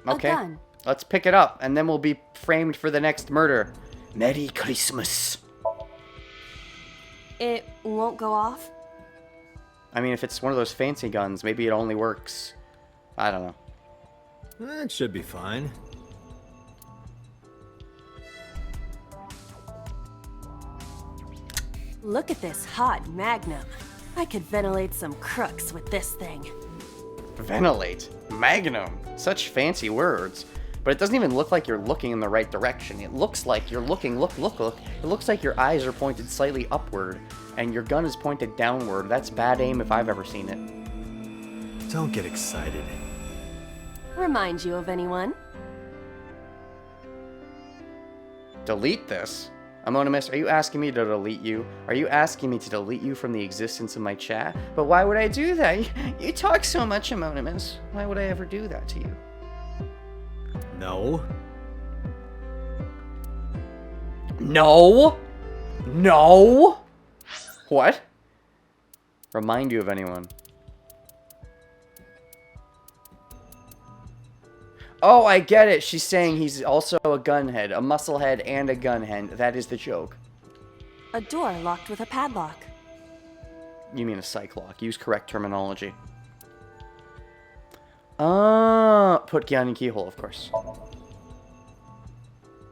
Okay. A gun. Let's pick it up, and then we'll be framed for the next murder. Merry Christmas. It won't go off? I mean, if it's one of those fancy guns, maybe it only works... I don't know. It should be fine. Look at this hot magnum. I could ventilate some crooks with this thing. Ventilate. Magnum. Such fancy words. But it doesn't even look like you're looking in the right direction. It looks like you're looking, look. It looks like your eyes are pointed slightly upward, and your gun is pointed downward. That's bad aim if I've ever seen it. Don't get excited. Remind you of anyone? Delete this? Amonimus, are you asking me to delete you? Are you asking me to delete you from the existence of my chat? But why would I do that? You talk so much, Amonimus. Why would I ever do that to you? No. No! No! What? Remind you of anyone. Oh, I get it. She's saying he's also a gunhead, a musclehead, and a gunhead. That is the joke. A door locked with a padlock. You mean a psych lock. Use correct terminology. Put Gyan in keyhole, of course.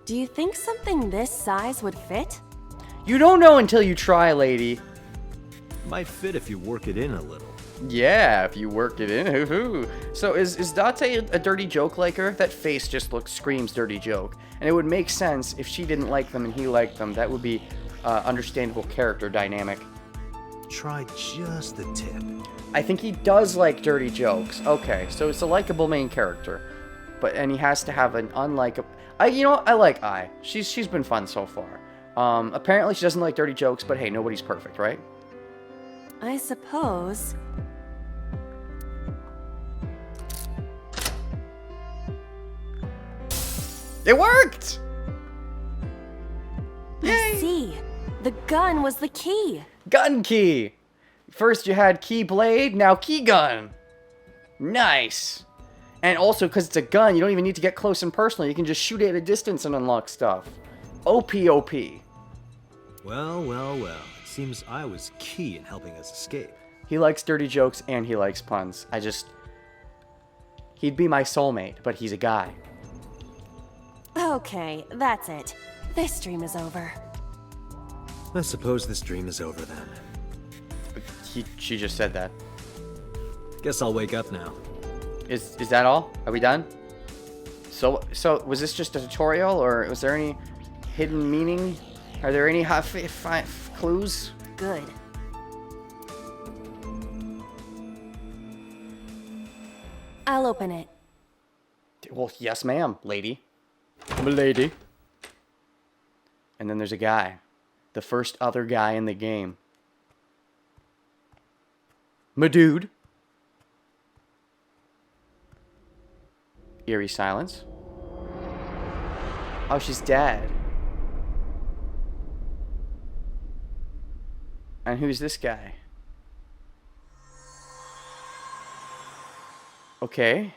Do you think something this size would fit? You don't know until you try, lady. Might fit if you work it in a little. Yeah, if you work it in. Hoo-hoo. So is Date a dirty joke like her? That face just screams dirty joke. And it would make sense if she didn't like them and he liked them. That would be understandable character dynamic. Try just the tip. I think he does like dirty jokes. Okay, so it's a likable main character. And he has to have an unlikable... You know what? I like Ai. She's been fun so far. Apparently she doesn't like dirty jokes, but hey, nobody's perfect, right? I suppose. It worked! Yay! I see. The gun was the key. Gun key! First you had key blade, now key gun. Nice. And also, because it's a gun, you don't even need to get close and personal. You can just shoot it at a distance and unlock stuff. OP. Well, well, well. It seems I was key in helping us escape. He likes dirty jokes and he likes puns. He'd be my soulmate, but he's a guy. Okay, that's it. This dream is over. I suppose this dream is over then. She just said that. Guess I'll wake up now. Is that all? Are we done? So was this just a tutorial, or was there any hidden meaning? Are there any clues? Good. I'll open it. Well, yes, ma'am, lady. Milady. And then there's a guy. The first other guy in the game. My dude. Eerie silence. Oh, she's dead. And who's this guy? Okay.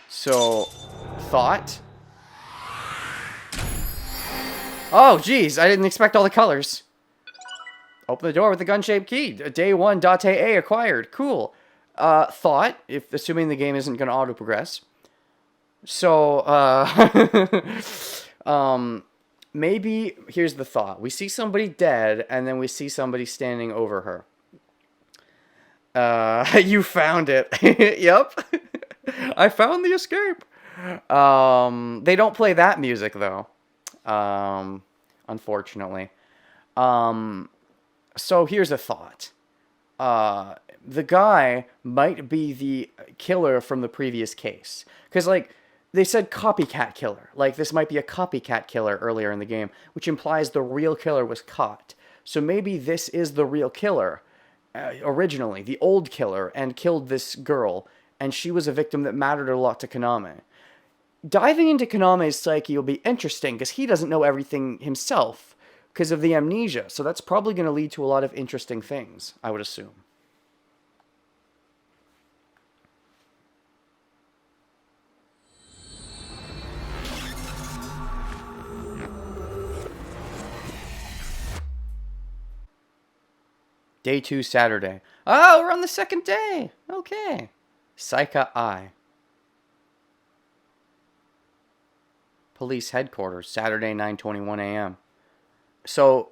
So, thought? Oh, geez, I didn't expect all the colors. Open the door with the gun-shaped key. Day 1, Date A acquired. Cool. Thought, if assuming the game isn't going to auto-progress. So, maybe, here's the thought. We see somebody dead, and then we see somebody standing over her. You found it. Yep. I found the escape. They don't play that music, though. Unfortunately. So here's a thought. The guy might be the killer from the previous case. Because, like, they said copycat killer. Like, this might be a copycat killer earlier in the game, which implies the real killer was caught. So maybe this is the real killer, originally, the old killer, and killed this girl, and she was a victim that mattered a lot to Kaname. Diving into Kaname's psyche will be interesting, because he doesn't know everything himself, because of the amnesia, so that's probably going to lead to a lot of interesting things, I would assume. Day 2, Saturday. Oh, we're on the second day. Okay. Saika Eye. Police headquarters, Saturday, 9:21 a.m. So,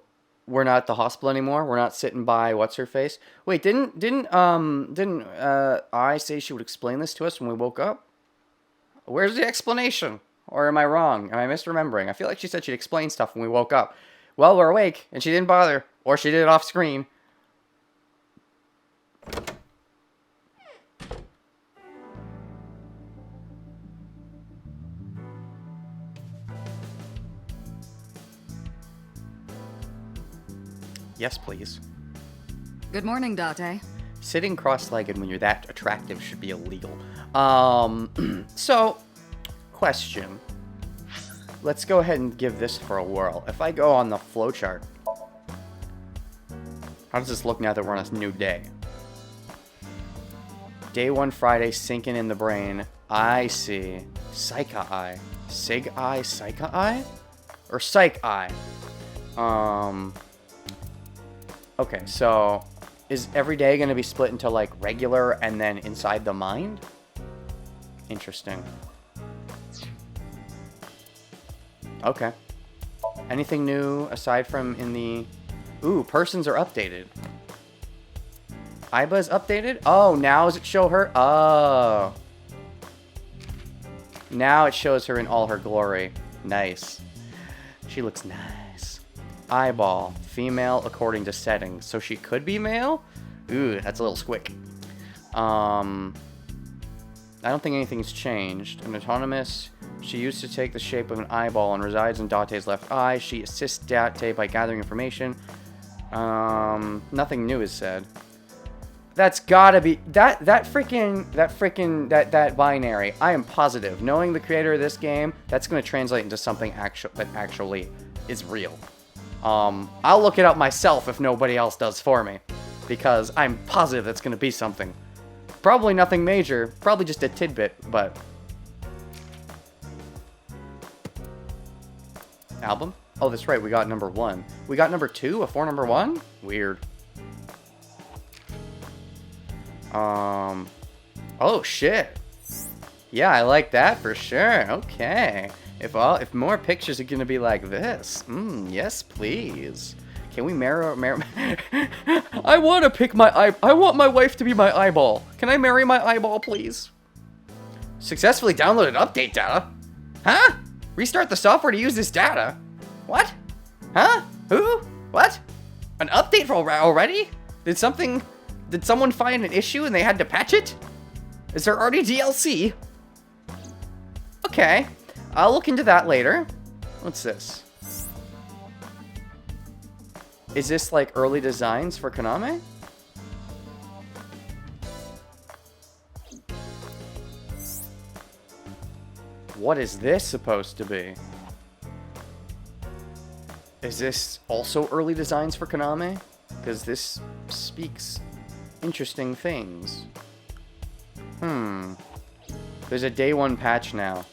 we're not at the hospital anymore? We're not sitting by what's-her-face? Wait, didn't I say she would explain this to us when we woke up? Where's the explanation? Or am I wrong? Am I misremembering? I feel like she said she'd explain stuff when we woke up. Well, we're awake, and she didn't bother. Or she did it off screen. Yes, please. Good morning, Date. Sitting cross-legged when you're that attractive should be illegal. So, question. Let's go ahead and give this for a whirl. If I go on the flowchart, how does this look now that we're on a new day? Day 1 Friday sinking in the brain. I see. Psycha Eye. Sig Eye? Psycha Eye? Or Psych Eye? Okay, so is every day going to be split into like regular and then inside the mind? Interesting. Okay. Anything new aside from in the... Ooh, persons are updated. Aiba's updated? Oh, now does it show her? Oh. Now it shows her in all her glory. Nice. She looks nice. Eyeball. Female according to settings. So she could be male? Ooh, that's a little squick. I don't think anything's changed. An autonomous. She used to take the shape of an eyeball and resides in Date's left eye. She assists Date by gathering information. Nothing new is said. That's gotta be that binary. I am positive, knowing the creator of this game, that's gonna translate into something that actually is real. I'll look it up myself if nobody else does for me, because I'm positive that's gonna be something. Probably nothing major, probably just a tidbit, but album? Oh, that's right, we got number 1. We got number 2 before number 1? Weird. Oh shit. Yeah, I like that for sure. Okay. If more pictures are gonna be like this, yes, please. Can we marry? I want to pick my eye. I want my wife to be my eyeball. Can I marry my eyeball, please? Successfully downloaded update data. Huh? Restart the software to use this data. What? Huh? Who? What? An update for already? Did someone find an issue and they had to patch it? Is there already DLC? Okay. I'll look into that later. What's this? Is this like early designs for Konami? What is this supposed to be? Is this also early designs for Konami? Because this speaks interesting things. There's a day 1 patch now.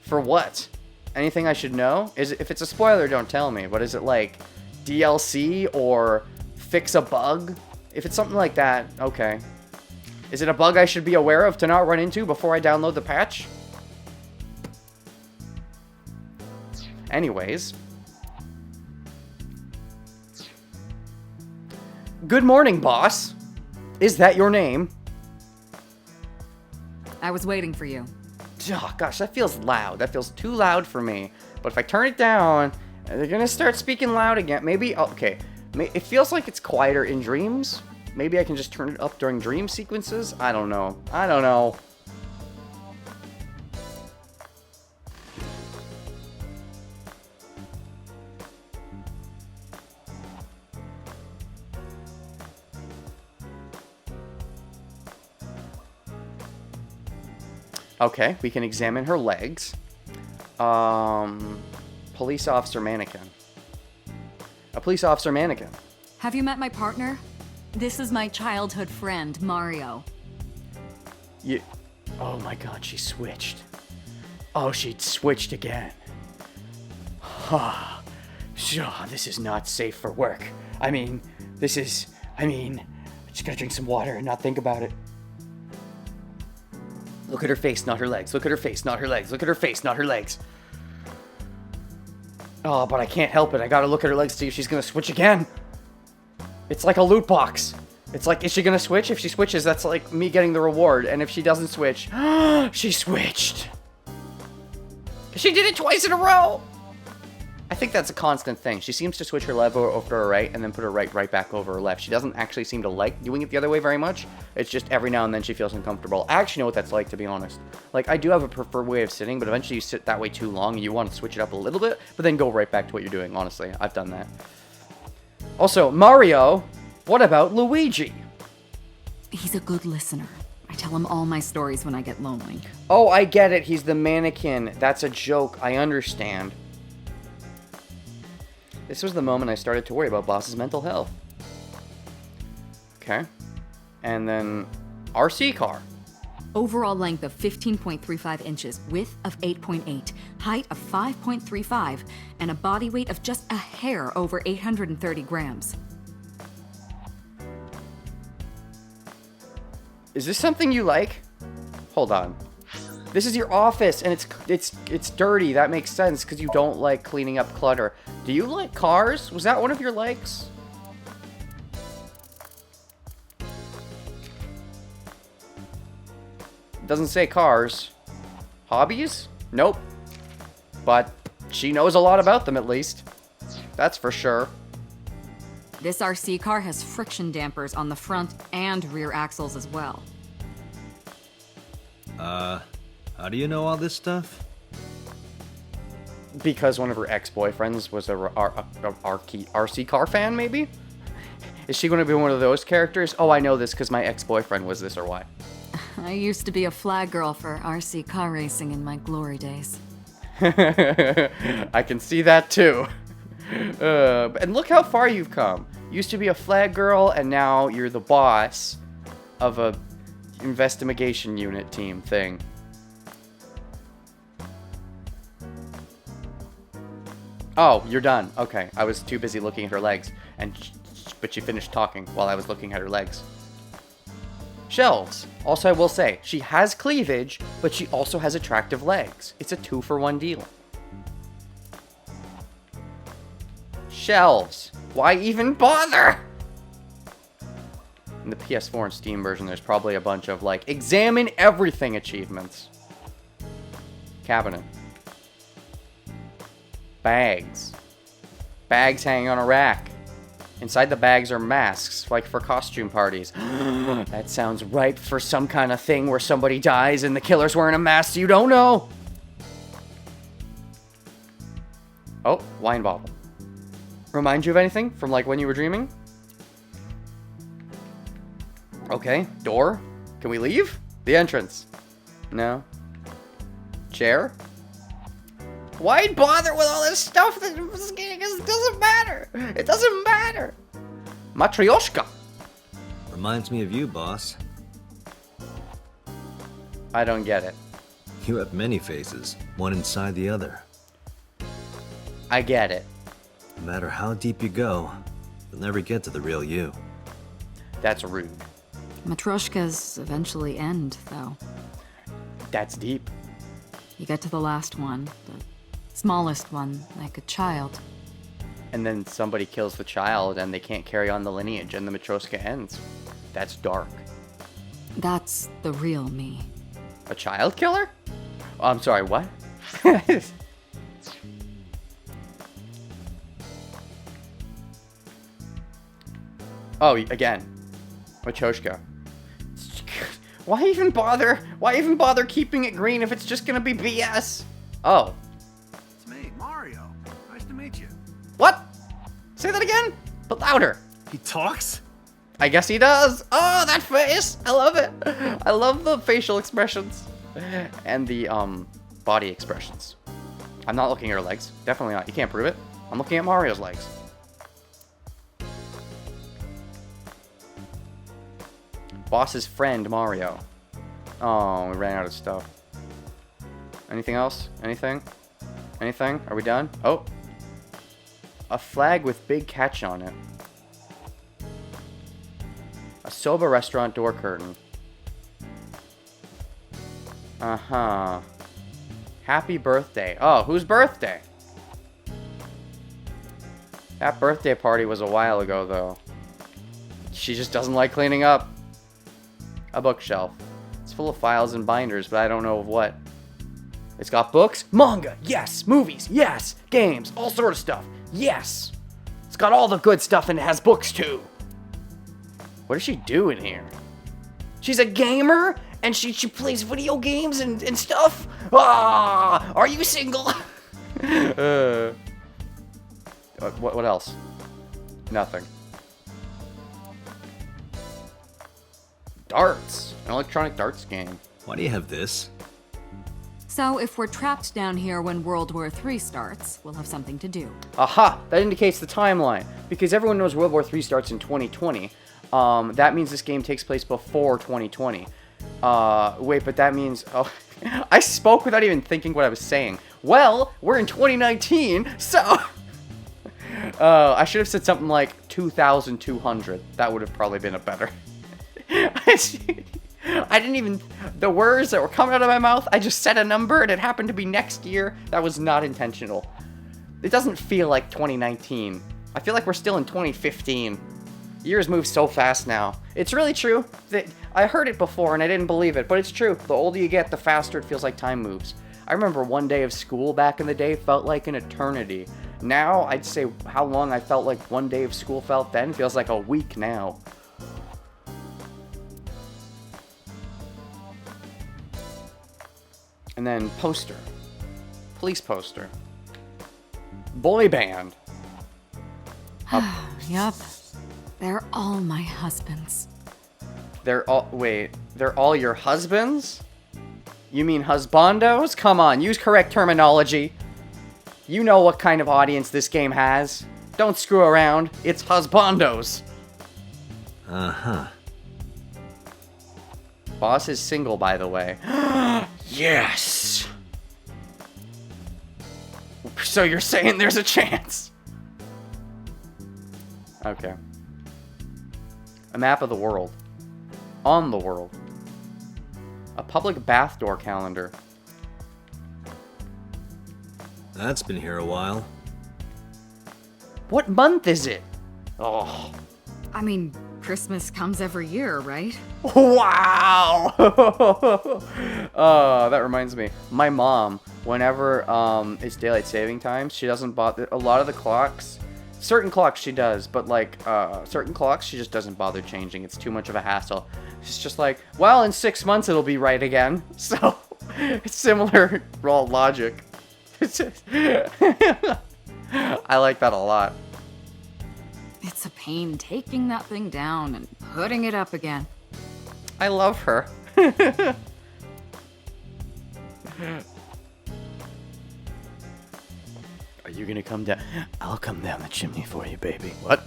For what? Anything I should know? If it's a spoiler, don't tell me. But is it like DLC or fix a bug? If it's something like that, okay. Is it a bug I should be aware of to not run into before I download the patch? Anyways. Good morning, boss. Is that your name? I was waiting for you. Oh, gosh, that feels loud. That feels too loud for me. But if I turn it down, they're gonna start speaking loud again. Maybe, okay. It feels like it's quieter in dreams. Maybe I can just turn it up during dream sequences. I don't know. I don't know. Okay, we can examine her legs. Police officer mannequin. A police officer mannequin. Have you met my partner? This is my childhood friend, Mario. Oh my god, she switched. Oh, she switched again. This is not safe for work. I just gotta drink some water and not think about it. Look at her face, not her legs. Look at her face, not her legs. Look at her face, not her legs. Oh, but I can't help it. I gotta look at her legs to see if she's gonna switch again. It's like a loot box. It's like, is she gonna switch? If she switches, that's like me getting the reward. And if she doesn't switch, she switched. She did it twice in a row. I think that's a constant thing. She seems to switch her left over to her right and then put her right back over her left. She doesn't actually seem to like doing it the other way very much. It's just every now and then she feels uncomfortable. I actually know what that's like, to be honest. Like, I do have a preferred way of sitting, but eventually you sit that way too long and you want to switch it up a little bit, but then go right back to what you're doing, honestly. I've done that. Also, Mario, what about Luigi? He's a good listener. I tell him all my stories when I get lonely. Oh, I get it. He's the mannequin. That's a joke. I understand. This was the moment I started to worry about Boss's mental health. Okay. And then RC car. Overall length of 15.35 inches, width of 8.8, height of 5.35, and a body weight of just a hair over 830 grams. Is this something you like? Hold on. This is your office, and it's dirty. That makes sense, because you don't like cleaning up clutter. Do you like cars? Was that one of your likes? Doesn't say cars. Hobbies? Nope. But she knows a lot about them, at least. That's for sure. This RC car has friction dampers on the front and rear axles as well. How do you know all this stuff? Because one of her ex-boyfriends was a RC car fan, maybe? Is she going to be one of those characters? Oh, I know this because my ex-boyfriend was this, or why? I used to be a flag girl for RC car racing in my glory days. I can see that too. And look how far you've come. Used to be a flag girl, and now you're the boss of a investigation unit team thing. Oh, you're done. Okay, I was too busy looking at her legs, but she finished talking while I was looking at her legs. Shelves. Also, I will say, she has cleavage, but she also has attractive legs. It's a 2-for-1 deal. Shelves. Why even bother? In the PS4 and Steam version, there's probably a bunch of, like, examine everything achievements. Cabinet. Bags. Bags hanging on a rack. Inside the bags are masks, like for costume parties. That sounds ripe for some kind of thing where somebody dies and the killer's wearing a mask you don't know. Oh, wine bottle. Remind you of anything from like when you were dreaming? Okay, door. Can we leave? The entrance. No. Chair? Why bother with all this stuff that it doesn't matter? It doesn't matter. Matryoshka. Reminds me of you, boss. I don't get it. You have many faces, one inside the other. I get it. No matter how deep you go, you'll never get to the real you. That's rude. Matryoshkas eventually end, though. That's deep. You get to the last one, the Smallest one, like a child. And then somebody kills the child and they can't carry on the lineage and the Matryoshka ends. That's dark. That's the real me. A child killer? Oh, I'm sorry, what? Oh, again. Matryoshka. Why even bother? Why even bother keeping it green if it's just gonna be BS? Oh. It's me, Mario. Nice to meet you. What? Say that again? But louder. He talks? I guess he does. Oh, that face. I love it. I love the facial expressions. And the, body expressions. I'm not looking at her legs. Definitely not. You can't prove it. I'm looking at Mario's legs. Boss's friend, Mario. Oh, we ran out of stuff. Anything else? Anything? Anything? Are we done? Oh. A flag with big catch on it. A soba restaurant door curtain. Uh-huh. Happy birthday. Oh, whose birthday? That birthday party was a while ago, though. She just doesn't like cleaning up. A bookshelf. It's full of files and binders, but I don't know of what. It's got books, manga, yes, movies, yes, games, all sort of stuff, yes. It's got all the good stuff and it has books too. What does she do in here? She's a gamer and she plays video games and stuff? Ah, are you single? What else? Nothing. Darts. An electronic darts game. Why do you have this? So if we're trapped down here when World War III starts, we'll have something to do. Aha! That indicates the timeline. Because everyone knows World War III starts in 2020. That means this game takes place before 2020. Wait, but that means... Oh, I spoke without even thinking what I was saying. Well, we're in 2019, so... I should have said something like 2200. That would have probably been a better... I didn't even... The words that were coming out of my mouth, I just said a number and it happened to be next year. That was not intentional. It doesn't feel like 2019. I feel like we're still in 2015. Years move so fast now. It's really true. I heard it before and I didn't believe it, but it's true. The older you get, the faster it feels like time moves. I remember one day of school back in the day felt like an eternity. Now, I'd say how long I felt like one day of school felt then feels like a week now. And then poster. Police poster. Boy band. Yup. They're all my husbands. They're all your husbands? You mean husbandos? Come on, use correct terminology. You know what kind of audience this game has. Don't screw around. It's husbandos. Uh-huh. Boss is single, by the way. Yes! So you're saying there's a chance? Okay. A map of the world. On the world. A public bath door calendar. That's been here a while. What month is it? Oh. I mean, Christmas comes every year, right? Wow! That reminds me. My mom, whenever it's daylight saving time, she doesn't bother. A lot of the clocks, certain clocks she does, but like certain clocks she just doesn't bother changing. It's too much of a hassle. She's just like, well, in 6 months it'll be right again. So it's similar raw logic. I like that a lot. It's a pain taking that thing down and putting it up again. I love her. Are you gonna come down? I'll come down the chimney for you, baby. What?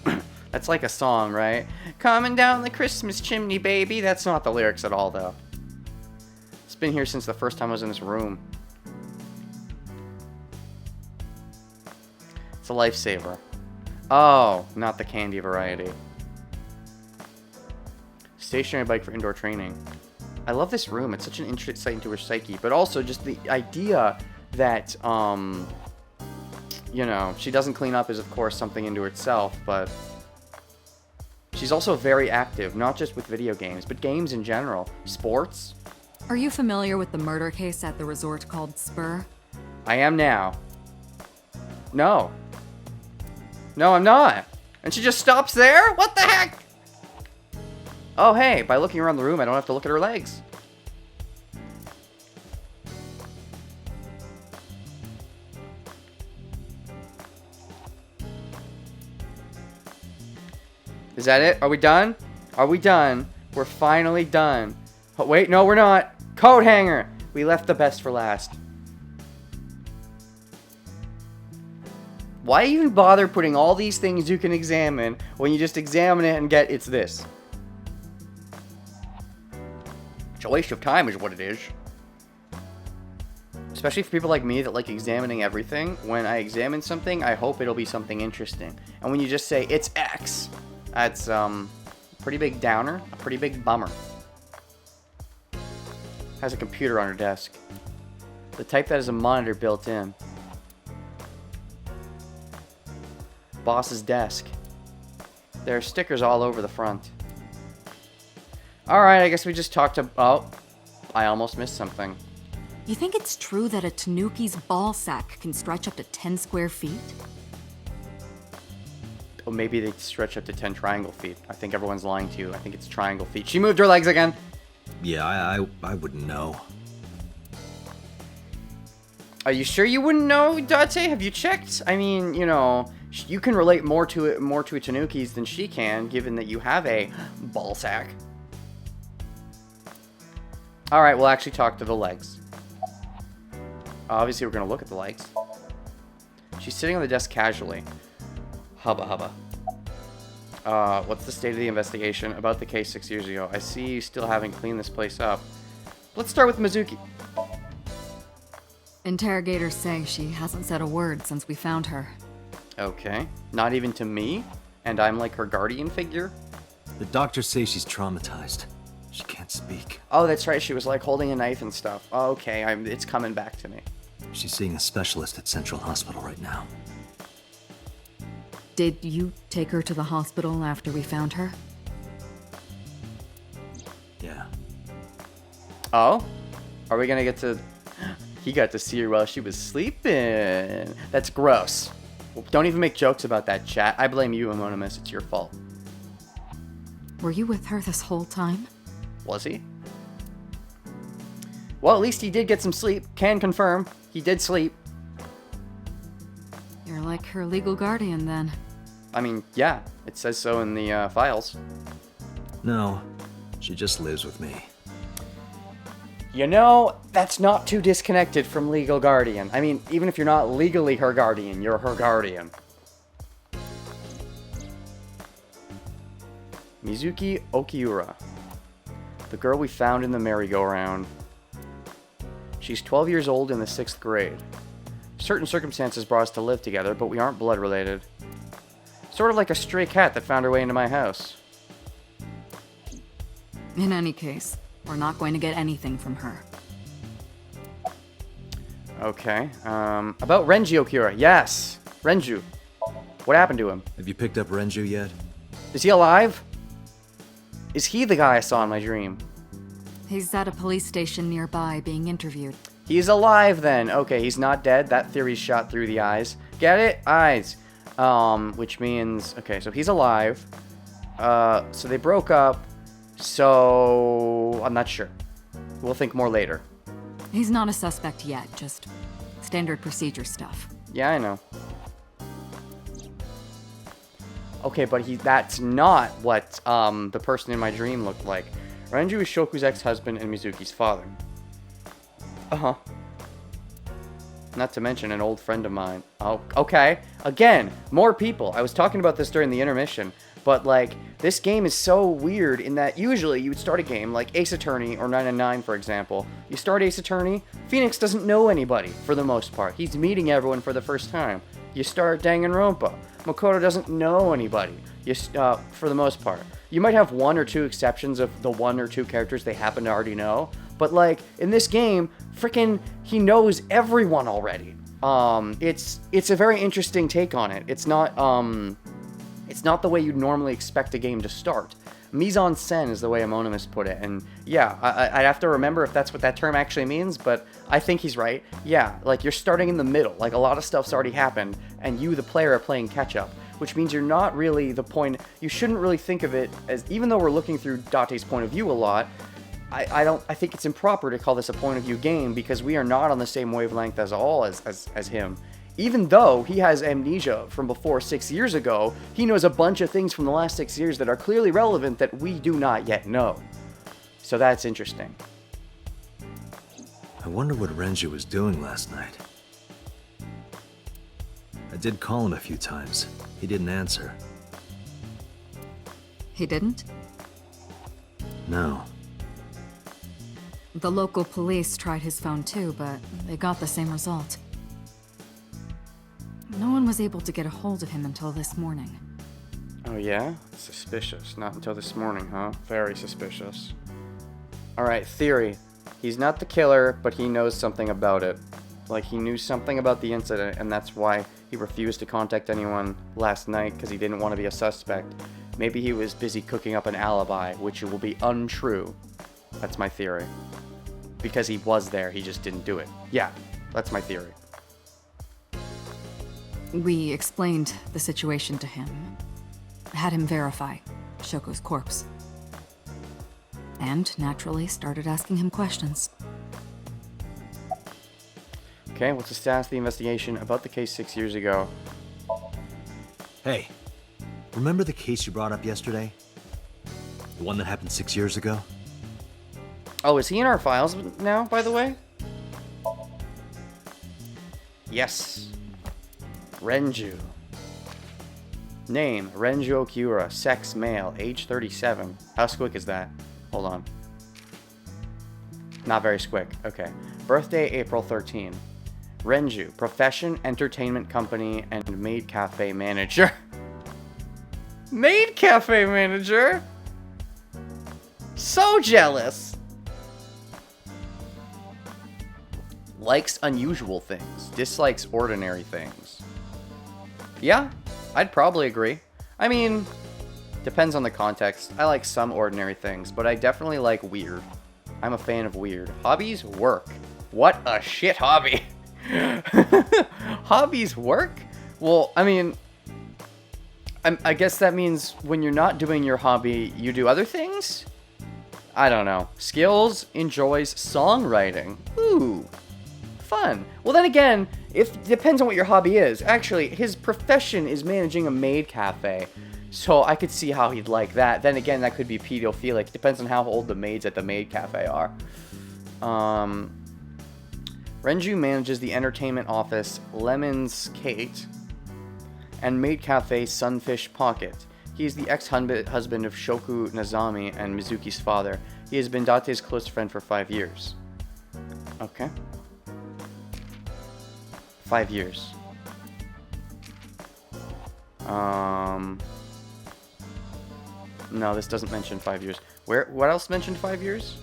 That's like a song, right? Coming down the Christmas chimney, baby. That's not the lyrics at all, though. It's been here since the first time I was in this room. It's a lifesaver. Oh, not the candy variety. Stationary bike for indoor training. I love this room. It's such an insight into her psyche, but also just the idea that you know, she doesn't clean up is, of course, something into itself, but she's also very active, not just with video games, but games in general. Sports. Are you familiar with the murder case at the resort called Spur? I am now. No. No, I'm not. And she just stops there? What the heck? Oh, hey, by looking around the room, I don't have to look at her legs. Is that it? Are we done? Are we done? We're finally done. Oh, wait, no, we're not. Coat hanger. We left the best for last. Why even bother putting all these things you can examine when you just examine it and get it's this? It's a waste of time is what it is. Especially for people like me that like examining everything. When I examine something, I hope it'll be something interesting. And when you just say, it's X, that's pretty big downer, a pretty big bummer. Has a computer on her desk. The type that has a monitor built in. Boss's desk. There are stickers all over the front. Alright, I guess we just talked to... Oh, I almost missed something. You think it's true that a tanuki's ball sack can stretch up to 10 square feet? Or maybe they stretch up to 10 triangle feet. I think everyone's lying to you. I think it's triangle feet. She moved her legs again. Yeah, I wouldn't know. Are you sure you wouldn't know, Date? Have you checked? I mean, you know, you can relate more to a tanuki's than she can, given that you have a ball sack. All right, we'll actually talk to the legs. Obviously, we're gonna look at the legs. She's sitting on the desk casually. Hubba hubba. What's the state of the investigation about the case 6 years ago? I see you still haven't cleaned this place up. Let's start with Mizuki. Interrogators say she hasn't said a word since we found her. Okay. Not even to me? And I'm like her guardian figure? The doctors say she's traumatized. She can't speak. Oh, that's right. She was like holding a knife and stuff. Okay, it's coming back to me. She's seeing a specialist at Central Hospital right now. Did you take her to the hospital after we found her? Yeah. Oh? Are we gonna get to... He got to see her while she was sleeping. That's gross. Don't even make jokes about that, chat. I blame you, Anonymous. It's your fault. Were you with her this whole time? Was he? Well, at least he did get some sleep. Can confirm. He did sleep. You're like her legal guardian, then. I mean, yeah. It says so in the files. No, she just lives with me. You know, that's not too disconnected from legal guardian. I mean, even if you're not legally her guardian, you're her guardian. Mizuki Okiura. The girl we found in the merry-go-round. She's 12 years old in the 6th grade. Certain circumstances brought us to live together, but we aren't blood related. Sort of like a stray cat that found her way into my house. In any case, we're not going to get anything from her. Okay, about Renji Okiura. Yes, Renju. What happened to him? Have you picked up Renju yet? Is he alive? Is he the guy I saw in my dream? He's at a police station nearby being interviewed. He's alive then. Okay, he's not dead. That theory's shot through the eyes. Get it? Eyes. Which means... Okay, so he's alive. So they broke up. So... I'm not sure. We'll think more later. He's not a suspect yet, just standard procedure stuff. Yeah, I know. Okay, but that's not what the person in my dream looked like. Renju is Shoku's ex-husband and Mizuki's father. Uh-huh. Not to mention an old friend of mine. Oh, okay. Again, more people. I was talking about this during the intermission, but like, this game is so weird in that usually you would start a game like Ace Attorney or 999, for example. You start Ace Attorney, Phoenix doesn't know anybody for the most part. He's meeting everyone for the first time. You start Danganronpa. Makoto doesn't know anybody for the most part. You might have one or two exceptions of the one or two characters they happen to already know, but like in this game, frickin' he knows everyone already. It's a very interesting take on it. It's not the way you'd normally expect a game to start. Mise en scène is the way Amonimus put it, and yeah, I'd have to remember if that's what that term actually means, but I think he's right. Yeah, like you're starting in the middle, like a lot of stuff's already happened, and you, the player, are playing catch-up, which means you're not really the point. You shouldn't really think of it as, even though we're looking through Date's point of view a lot, I think it's improper to call this a point of view game because we are not on the same wavelength as him. Even though he has amnesia from before 6 years ago, he knows a bunch of things from the last 6 years that are clearly relevant that we do not yet know. So that's interesting. I wonder what Renju was doing last night. I did call him a few times. He didn't answer. He didn't? No. The local police tried his phone too, but they got the same result. No one was able to get a hold of him until this morning. Oh yeah? Suspicious. Not until this morning, huh? Very suspicious. Alright, theory. He's not the killer, but he knows something about it. Like, he knew something about the incident, and that's why he refused to contact anyone last night, because he didn't want to be a suspect. Maybe he was busy cooking up an alibi, which will be untrue. That's my theory. Because he was there, he just didn't do it. Yeah, that's my theory. We explained the situation to him. Had him verify Shoko's corpse. And naturally started asking him questions. Okay, what's the status of the investigation about the case 6 years ago? Hey, remember the case you brought up yesterday? The one that happened 6 years ago? Oh, is he in our files now, by the way? Yes. Renju. Name, Renju Okura. Sex, male. Age 37. How squick is that? Hold on. Not very squick. Okay. Birthday, April 13. Renju. Profession, entertainment company, and maid cafe manager. Maid cafe manager? So jealous. Likes unusual things. Dislikes ordinary things. Yeah, I'd probably agree. I mean, depends on the context. I like some ordinary things, but I definitely like weird. I'm a fan of weird. Hobbies? Work. What a shit hobby. Hobbies work? Well, I mean, I guess that means when you're not doing your hobby, you do other things? I don't know. Skills, enjoys songwriting. Ooh. Fun. Well, then again, it depends on what your hobby is. Actually, his profession is managing a maid cafe, so I could see how he'd like that. Then again, that could be pedophilic. Depends on how old the maids at the maid cafe are. Renju manages the entertainment office Lemon's Kate and maid cafe Sunfish Pocket. He is the ex-husband of Shoku Nazami and Mizuki's father. He has been Date's close friend for 5 years. Okay. 5 years. No, this doesn't mention 5 years. What else mentioned 5 years?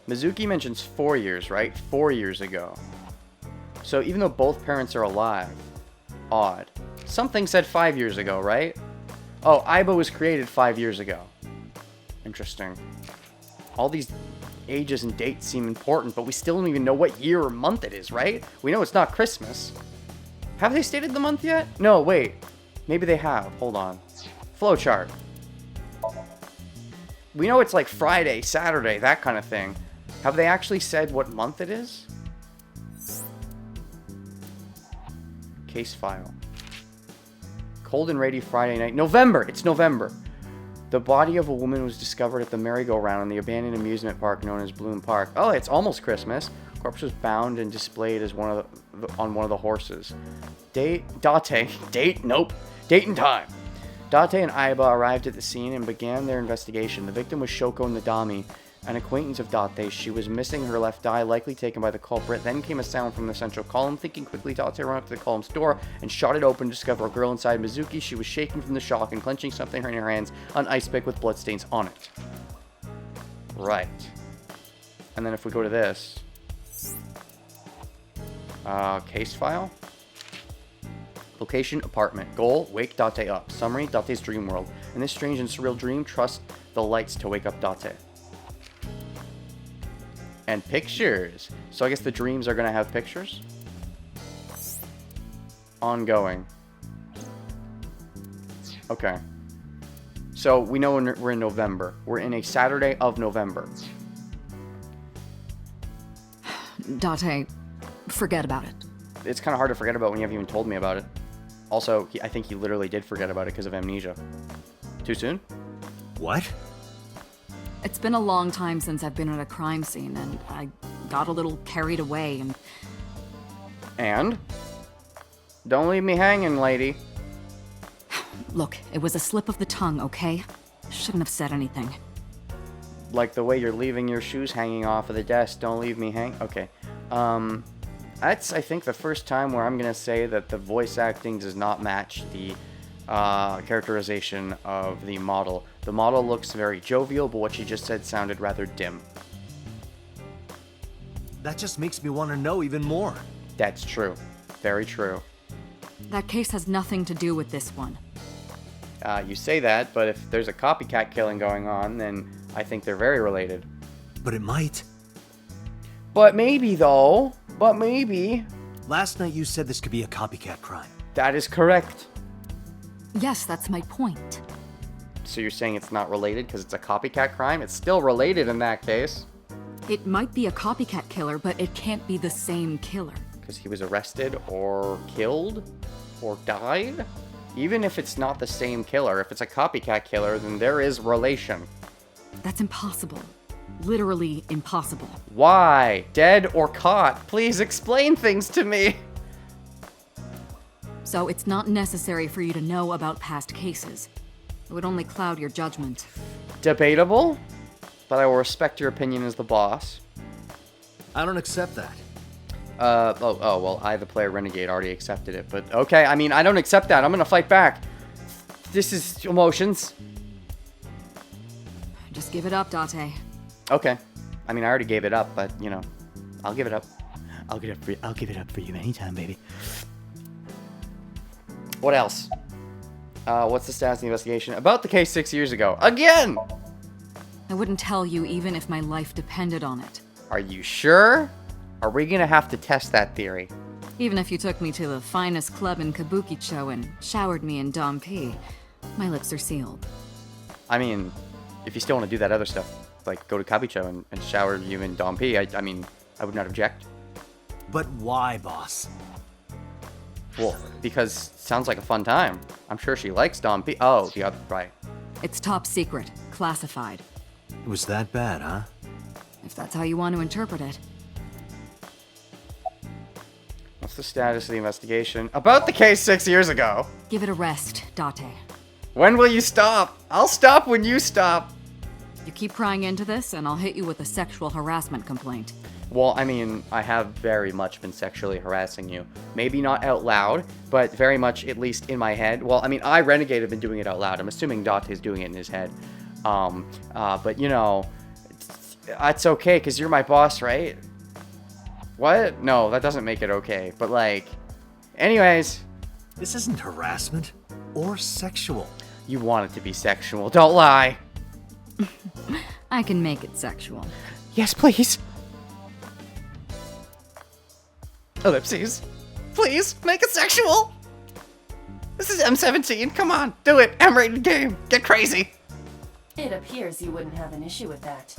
Mizuki mentions 4 years, right? 4 years ago. So even though both parents are alive, odd. Something said 5 years ago, right? Oh, Aiba was created 5 years ago. Interesting. All these ages and dates seem important, but we still don't even know what year or month it is, right? We know it's not Christmas. Have they stated the month yet? No, wait. Maybe they have. Hold on. Flowchart. We know it's like Friday, Saturday, that kind of thing. Have they actually said what month it is? Case file. Cold and rainy Friday night. November! It's November. The body of a woman was discovered at the merry-go-round in the abandoned amusement park known as Bloom Park. Oh, it's almost Christmas. Corpse was bound and displayed as on one of the horses. Date and time. Date and Aiba arrived at the scene and began their investigation. The victim was Shoko Nadami, an acquaintance of Date's. She was missing her left eye, likely taken by the culprit. Then came a sound from the central column. Thinking quickly, Date ran up to the column's door and shot it open to discover a girl inside. Mizuki. She was shaking from the shock and clenching something in her hands, an ice pick with bloodstains on it. Right. And then if we go to this. Case file. Location, apartment. Goal, wake Date up. Summary, Date's dream world. In this strange and surreal dream, trust the lights to wake up Date. And pictures. So I guess the dreams are going to have pictures? Ongoing. Okay. So we know we're in November. We're in a Saturday of November. Date, forget about it. It's kind of hard to forget about when you haven't even told me about it. Also, I think he literally did forget about it because of amnesia. Too soon? What? It's been a long time since I've been at a crime scene, and I got a little carried away, and... And? Don't leave me hanging, lady. Look, it was a slip of the tongue, okay? Shouldn't have said anything. Like the way you're leaving your shoes hanging off of the desk. Don't leave me hang... Okay. That's, I think, the first time where I'm going to say that the voice acting does not match the characterization of the model. The model looks very jovial, but what she just said sounded rather dim. That just makes me want to know even more. That's true. Very true. That case has nothing to do with this one. You say that, but if there's a copycat killing going on, then I think they're very related. But it might. But maybe, though. But maybe. Last night you said this could be a copycat crime. That is correct. Yes, that's my point. So you're saying it's not related because it's a copycat crime? It's still related in that case. It might be a copycat killer, but it can't be the same killer. Because he was arrested or killed or died? Even if it's not the same killer, if it's a copycat killer, then there is relation. That's impossible. Literally impossible. Why? Dead or caught? Please explain things to me. So it's not necessary for you to know about past cases. It would only cloud your judgment. Debatable, but I will respect your opinion as the boss. I don't accept that. Well, I, the player renegade, already accepted it, but okay, I mean, I don't accept that. I'm gonna fight back. This is emotions. Just give it up, Date. Okay. I mean, I already gave it up, but, you know, I'll give it up. I'll give it up for you anytime, baby. What else? What's the status of the investigation? About the case 6 years ago. Again! I wouldn't tell you even if my life depended on it. Are you sure? Are we gonna have to test that theory? Even if you took me to the finest club in Kabukicho and showered me in Dom P, my lips are sealed. I mean, if you still want to do that other stuff, like go to Kabukicho and shower you in Dom P, I mean, I would not object. But why, boss? Well, because it sounds like a fun time. I'm sure she likes Dom P. Oh, the other, right. It's top secret, classified. It was that bad, huh? If that's how you want to interpret it. What's the status of the investigation? About the case 6 years ago. Give it a rest, Date. When will you stop? I'll stop when you stop. You keep prying into this, and I'll hit you with a sexual harassment complaint. Well, I mean, I have very much been sexually harassing you. Maybe not out loud, but very much, at least in my head. Well, I mean, I, Renegade, have been doing it out loud. I'm assuming Date's doing it in his head. But, you know, it's okay, because you're my boss, right? What? No, that doesn't make it okay. But, like, anyways. This isn't harassment or sexual. You want it to be sexual. Don't lie. I can make it sexual. Yes, please. Ellipses. Please, make it sexual. This is M17. Come on, do it. M-rated game. Get crazy. It appears you wouldn't have an issue with that.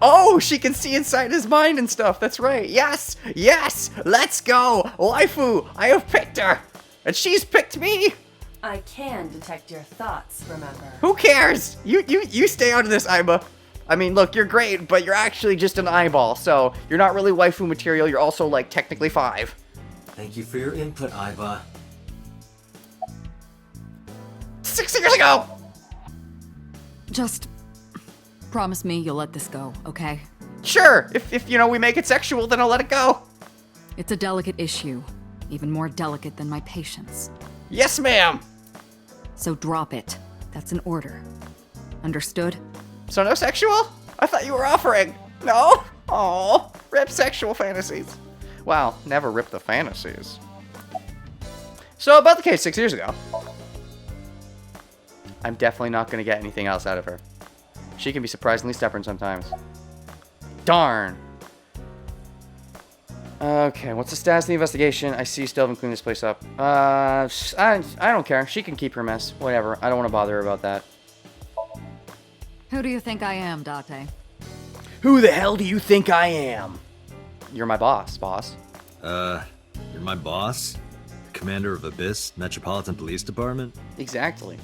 Oh, she can see inside his mind and stuff. That's right. Yes, yes. Let's go. Waifu, I have picked her. And she's picked me. I can detect your thoughts, remember? Who cares? You stay out of this, Aiba. I mean, look, you're great, but you're actually just an eyeball, so you're not really waifu material. You're also, like, technically 5. Thank you for your input, Aiba. 6 years ago! Just promise me you'll let this go, okay? Sure, if you know, we make it sexual, then I'll let it go. It's a delicate issue, even more delicate than my patience. Yes, ma'am. So drop it. That's an order. Understood? So no sexual? I thought you were offering. No? Oh, rip sexual fantasies. Well, never rip the fantasies. So, about the case 6 years ago. I'm definitely not going to get anything else out of her. She can be surprisingly stubborn sometimes. Darn! Okay, what's the status of the investigation? I see you still haven't cleaned this place up. I don't care. She can keep her mess. Whatever. I don't want to bother her about that. Who do you think I am, Date? Who the hell do you think I am? You're my boss. You're my boss? The commander of Abyss Metropolitan Police Department? Exactly.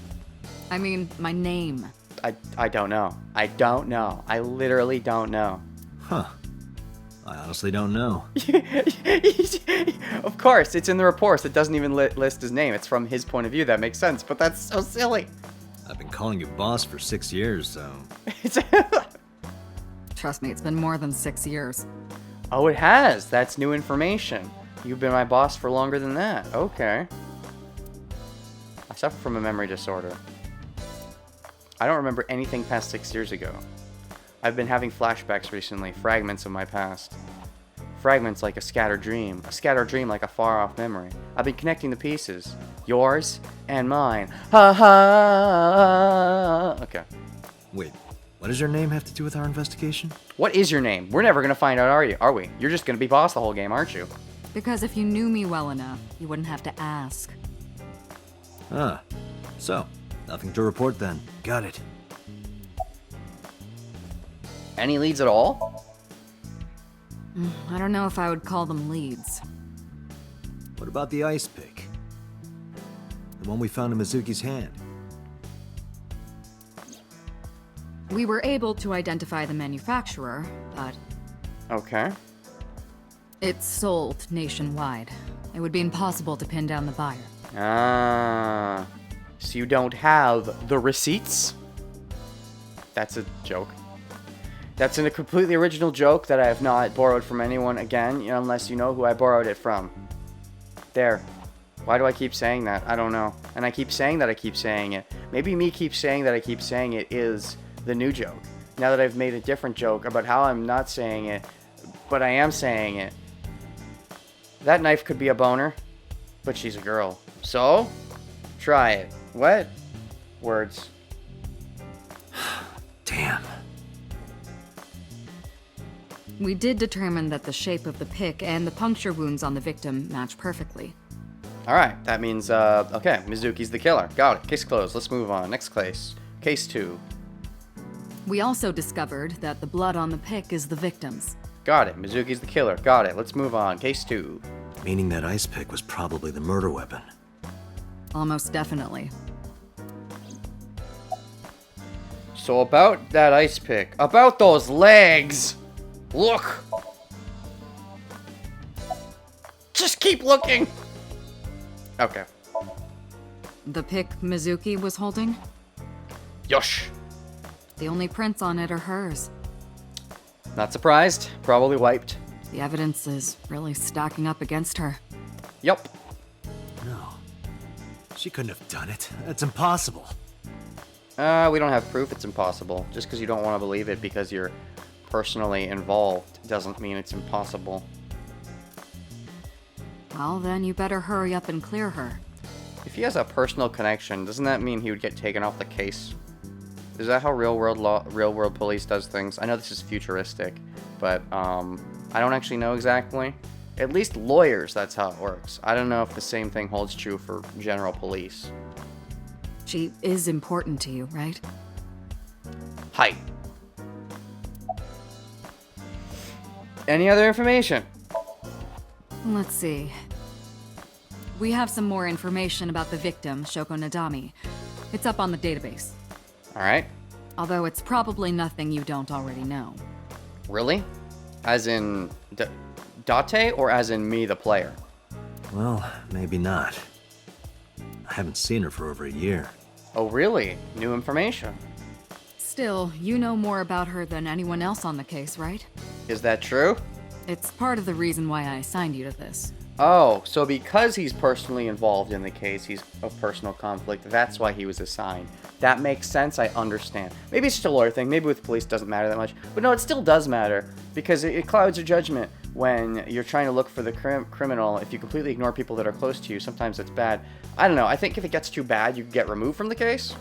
I mean, my name. I don't know. I don't know. I literally don't know. Huh. I honestly don't know. Of course, it's in the reports. It doesn't even list his name. It's from his point of view. That makes sense, but that's so silly. I've been calling you boss for 6 years, so... Trust me, it's been more than 6 years. Oh, it has. That's new information. You've been my boss for longer than that. Okay. I suffer from a memory disorder. I don't remember anything past 6 years ago. I've been having flashbacks recently, fragments of my past. Fragments like a scattered dream like a far-off memory. I've been connecting the pieces. Yours and mine. Ha ha! Okay. Wait, what does your name have to do with our investigation? What is your name? We're never gonna find out, are we? You're just gonna be boss the whole game, aren't you? Because if you knew me well enough, you wouldn't have to ask. Ah, so, nothing to report then. Got it. Any leads at all? I don't know if I would call them leads. What about the ice pick? The one we found in Mizuki's hand? We were able to identify the manufacturer, but Okay. it's sold nationwide. It would be impossible to pin down the buyer. Ah. So you don't have the receipts? That's a joke. That's a completely original joke that I have not borrowed from anyone again, unless you know who I borrowed it from. There. Why do I keep saying that? I don't know. And I keep saying that I keep saying it. Maybe me keep saying that I keep saying it is the new joke. Now that I've made a different joke about how I'm not saying it, but I am saying it. That knife could be a boner, but she's a girl. So, try it. What? Words. Damn. We did determine that the shape of the pick and the puncture wounds on the victim match perfectly. Alright, that means, okay, Mizuki's the killer. Got it. Case closed. Let's move on. Next case. Case 2. We also discovered that the blood on the pick is the victim's. Got it. Mizuki's the killer. Got it. Let's move on. Case 2. Meaning that ice pick was probably the murder weapon. Almost definitely. So about that ice pick. About those legs! Look! Just keep looking! Okay. The pick Mizuki was holding? Yosh! The only prints on it are hers. Not surprised. Probably wiped. The evidence is really stacking up against her. Yup. No. She couldn't have done it. That's impossible. We don't have proof it's impossible. Just because you don't want to believe it because you're personally involved doesn't mean it's impossible. Well, then you better hurry up and clear her. If he has a personal connection, doesn't that mean he would get taken off the case? Is that how real world police does things? I know this is futuristic, but I don't actually know exactly. At least lawyers, that's how it works. I don't know if the same thing holds true for general police. She is important to you, right? Hi. Any other information? Let's see. We have some more information about the victim, Shoko Nadami. It's up on the database. Alright. Although it's probably nothing you don't already know. Really? As in Date or as in me, the player? Well, maybe not. I haven't seen her for over a year. Oh, really? New information. Still, you know more about her than anyone else on the case, right? Is that true? It's part of the reason why I assigned you to this. Oh, so because he's personally involved in the case, he's a personal conflict, that's why he was assigned. That makes sense, I understand. Maybe it's just a lawyer thing, maybe with police it doesn't matter that much. But no, it still does matter, because it clouds your judgment when you're trying to look for the criminal, if you completely ignore people that are close to you, sometimes it's bad. I don't know. I think if it gets too bad, you can get removed from the case.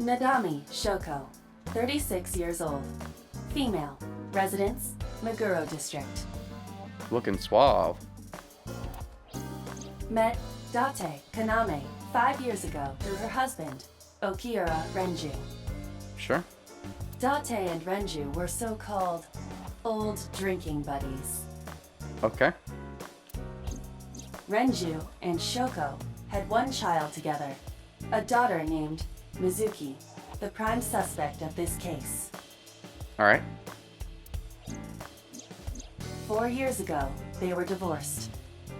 Nadami Shoko, 36 years old. Female. Residence, Meguro District. Looking suave. Met Date Kaname 5 years ago through her husband, Okiura Renju. Sure. Date and Renju were so-called old drinking buddies. Okay. Renju and Shoko had one child together, a daughter named Mizuki, the prime suspect of this case. All right. 4 years ago, they were divorced.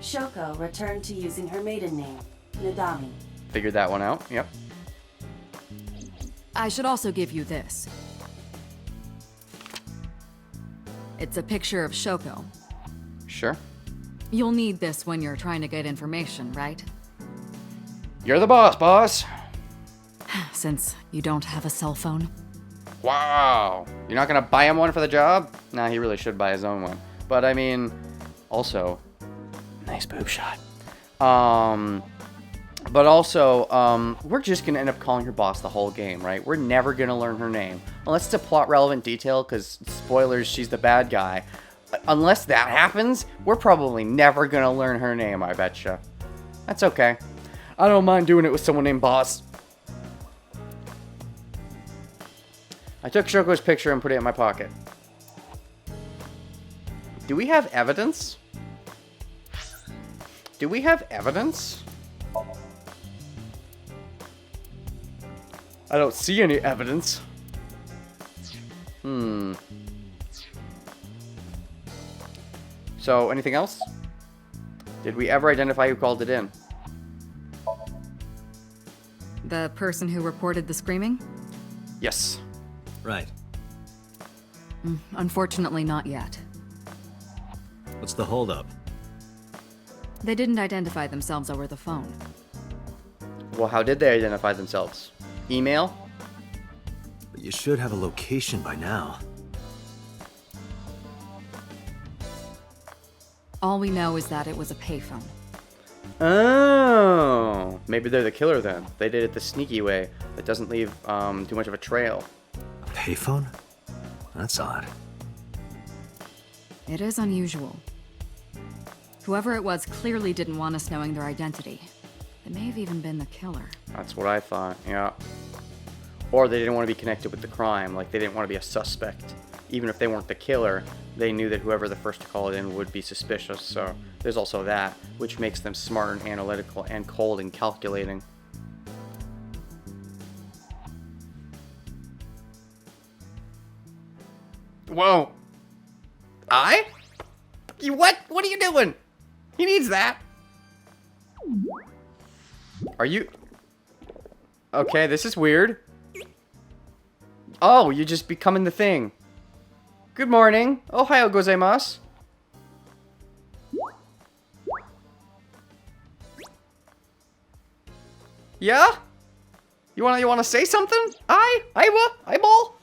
Shoko returned to using her maiden name, Nadami. Figured that one out. Yep. I should also give you this. It's a picture of Shoko. Sure. You'll need this when you're trying to get information, right? You're the boss. Since you don't have a cell phone. Wow. You're not gonna buy him one for the job? Nah, he really should buy his own one. But I mean, also, nice boob shot. But also, we're just gonna end up calling her boss the whole game, right? We're never gonna learn her name. Unless it's a plot relevant detail, because spoilers, she's the bad guy. Unless that happens, we're probably never gonna learn her name, I betcha. That's okay. I don't mind doing it with someone named Boss. I took Shoko's picture and put it in my pocket. Do we have evidence? Do we have evidence? I don't see any evidence. So, anything else? Did we ever identify who called it in? The person who reported the screaming? Yes. Right. Unfortunately, not yet. What's the holdup? They didn't identify themselves over the phone. Well, how did they identify themselves? Email? But you should have a location by now. All we know is that it was a payphone. Oh, maybe they're the killer then. They did it the sneaky way that doesn't leave too much of a trail. A payphone? That's odd. It is unusual. Whoever it was clearly didn't want us knowing their identity. It may have even been the killer. That's what I thought, yeah. Or they didn't want to be connected with the crime, like they didn't want to be a suspect. Even if they weren't the killer, they knew that whoever the first to call it in would be suspicious, so there's also that, which makes them smart and analytical and cold and calculating. Whoa. You what? What are you doing? He needs that. Are you... Okay, this is weird. Oh, you're just becoming the thing. Good morning. Ohayo gozaimasu. Yeah? You wanna say something? Eyeball?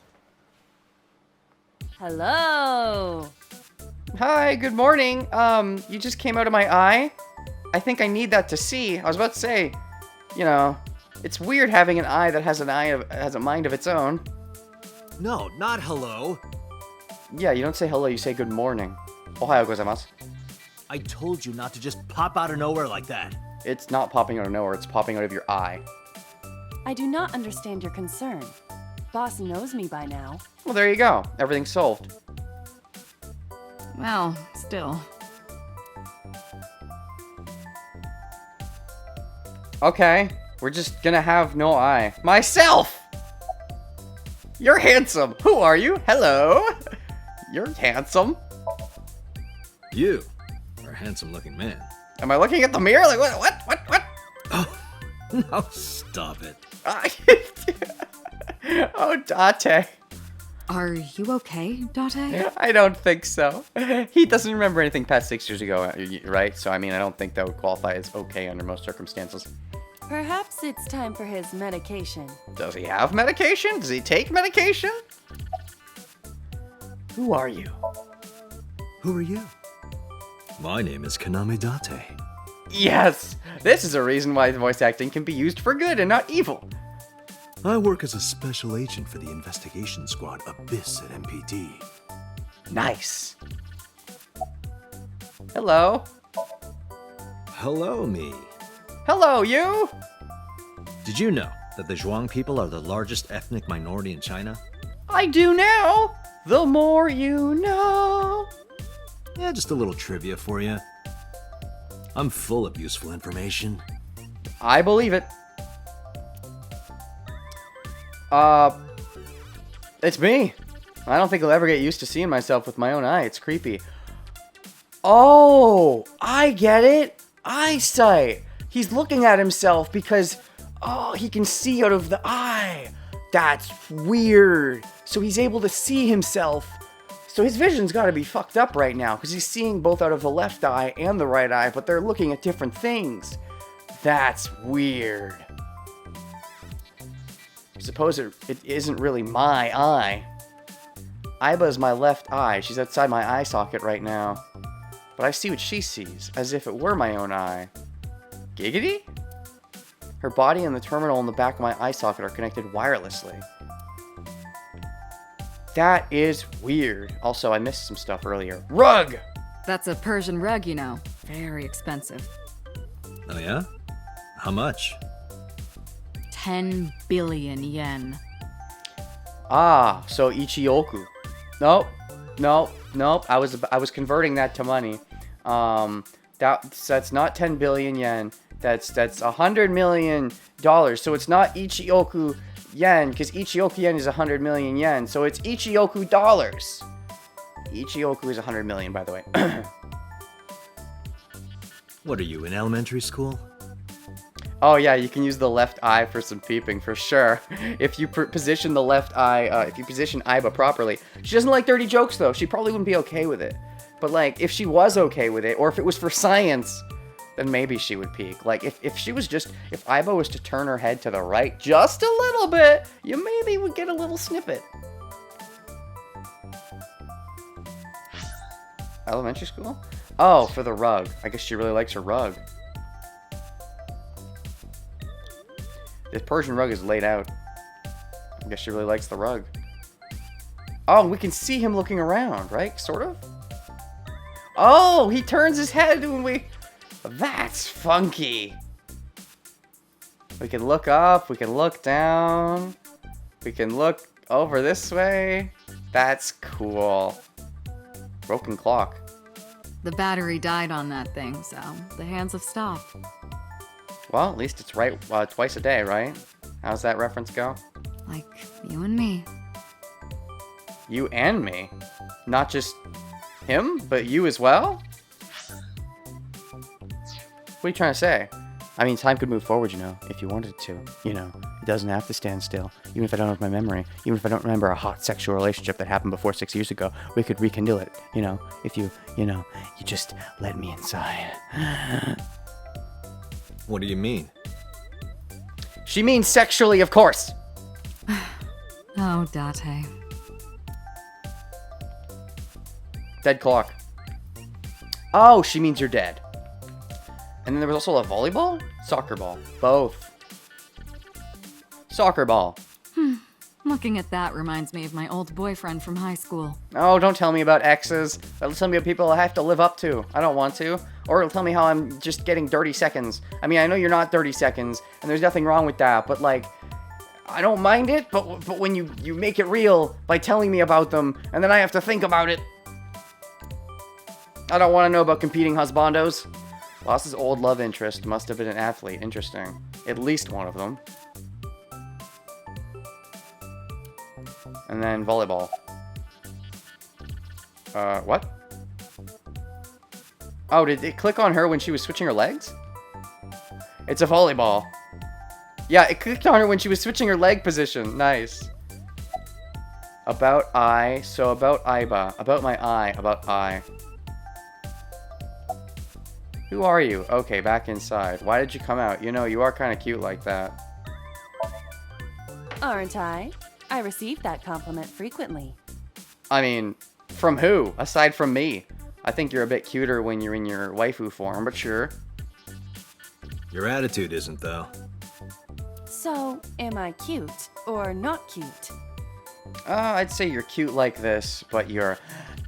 Hello! Hi, good morning. You just came out of my eye. I think I need that to see. I was about to say, you know, it's weird having an eye that has a mind of its own. No, not hello. Yeah, you don't say hello, you say good morning. Ohayo gozaimasu. I told you not to just pop out of nowhere like that. It's not popping out of nowhere, it's popping out of your eye. I do not understand your concern. Boss knows me by now. Well, there you go. Everything's solved. Well, still. Okay, we're just gonna have no eye. Myself! You're handsome. Who are you? Hello? You're handsome. You are a handsome-looking man. Am I looking at the mirror? Like, what? Oh, no, stop it. Oh, Date. Are you okay, Date? I don't think so. He doesn't remember anything past 6 years ago, right? So, I mean, I don't think that would qualify as okay under most circumstances. Perhaps it's time for his medication. Does he have medication? Does he take medication? Who are you? Who are you? My name is Kaname Date. Yes! This is a reason why voice acting can be used for good and not evil. I work as a special agent for the investigation squad Abyss at MPD. Nice. Hello. Hello, me. Hello, you! Did you know that the Zhuang people are the largest ethnic minority in China? I do now! The more you know. Yeah, just a little trivia for you. I'm full of useful information. I believe it. It's me. I don't think I'll ever get used to seeing myself with my own eye. It's creepy. Oh, I get it. Eyesight. He's looking at himself because, oh, he can see out of the eye. That's weird. So he's able to see himself. So his vision's got to be fucked up right now because he's seeing both out of the left eye and the right eye, but they're looking at different things. That's weird. I suppose it isn't really my eye. Aiba's my left eye. She's outside my eye socket right now. But I see what she sees, as if it were my own eye. Giggity? Her body and the terminal in the back of my eye socket are connected wirelessly. That is weird. Also, I missed some stuff earlier. Rug! That's a Persian rug, you know. Very expensive. Oh yeah? How much? 10 billion yen. Ah, so Ichioku. Nope. I was converting that to money. That's not 10 billion yen. That's $100 million. So it's not Ichioku yen, because Ichioku yen is 100 million yen. So it's Ichioku dollars. Ichioku is 100 million, by the way. What are you, in elementary school? Oh yeah, you can use the left eye for some peeping for sure. If you position the left eye, if you position Aiba properly. She doesn't like dirty jokes though. She probably wouldn't be okay with it. But like, if she was okay with it, or if it was for science, then maybe she would peek. Like, if Aiba was to turn her head to the right just a little bit, you maybe would get a little snippet. Elementary school? Oh, for the rug. I guess she really likes her rug. This Persian rug is laid out. I guess she really likes the rug. Oh, we can see him looking around, right? Sort of? Oh, he turns his head when we... That's funky. We can look up, we can look down. We can look over this way. That's cool. Broken clock. The battery died on that thing, so the hands have stopped. Well, at least it's right twice a day, right? How's that reference go? Like you and me. You and me? Not just him, but you as well? What are you trying to say? I mean, time could move forward, you know, if you wanted it to. You know, it doesn't have to stand still. Even if I don't have my memory, even if I don't remember a hot sexual relationship that happened before 6 years ago, we could rekindle it, you know, if you just let me inside. What do you mean? She means sexually, of course. Oh, Date. Dead clock. Oh, she means you're dead. And then there was also a volleyball? Soccer ball. Both. Soccer ball. Looking at that reminds me of my old boyfriend from high school. Oh, don't tell me about exes. That'll tell me about people I have to live up to. I don't want to. Or it'll tell me how I'm just getting dirty seconds. I mean, I know you're not 30 seconds, and there's nothing wrong with that, but like, I don't mind it, but when you make it real by telling me about them, and then I have to think about it. I don't want to know about competing husbandos. Lost his old love interest. Must have been an athlete. Interesting. At least one of them. And then volleyball. What? Oh, did it click on her when she was switching her legs? It's a volleyball. Yeah, it clicked on her when she was switching her leg position. Nice. About eye. So about Aiba. About my eye. About eye. Who are you? Okay, back inside. Why did you come out? You know, you are kind of cute like that. Aren't I? I receive that compliment frequently. I mean, From who? Aside from me. I think you're a bit cuter when you're in your waifu form, but sure. Your attitude isn't, though. So, am I cute or not cute? I'd say you're cute like this, but you're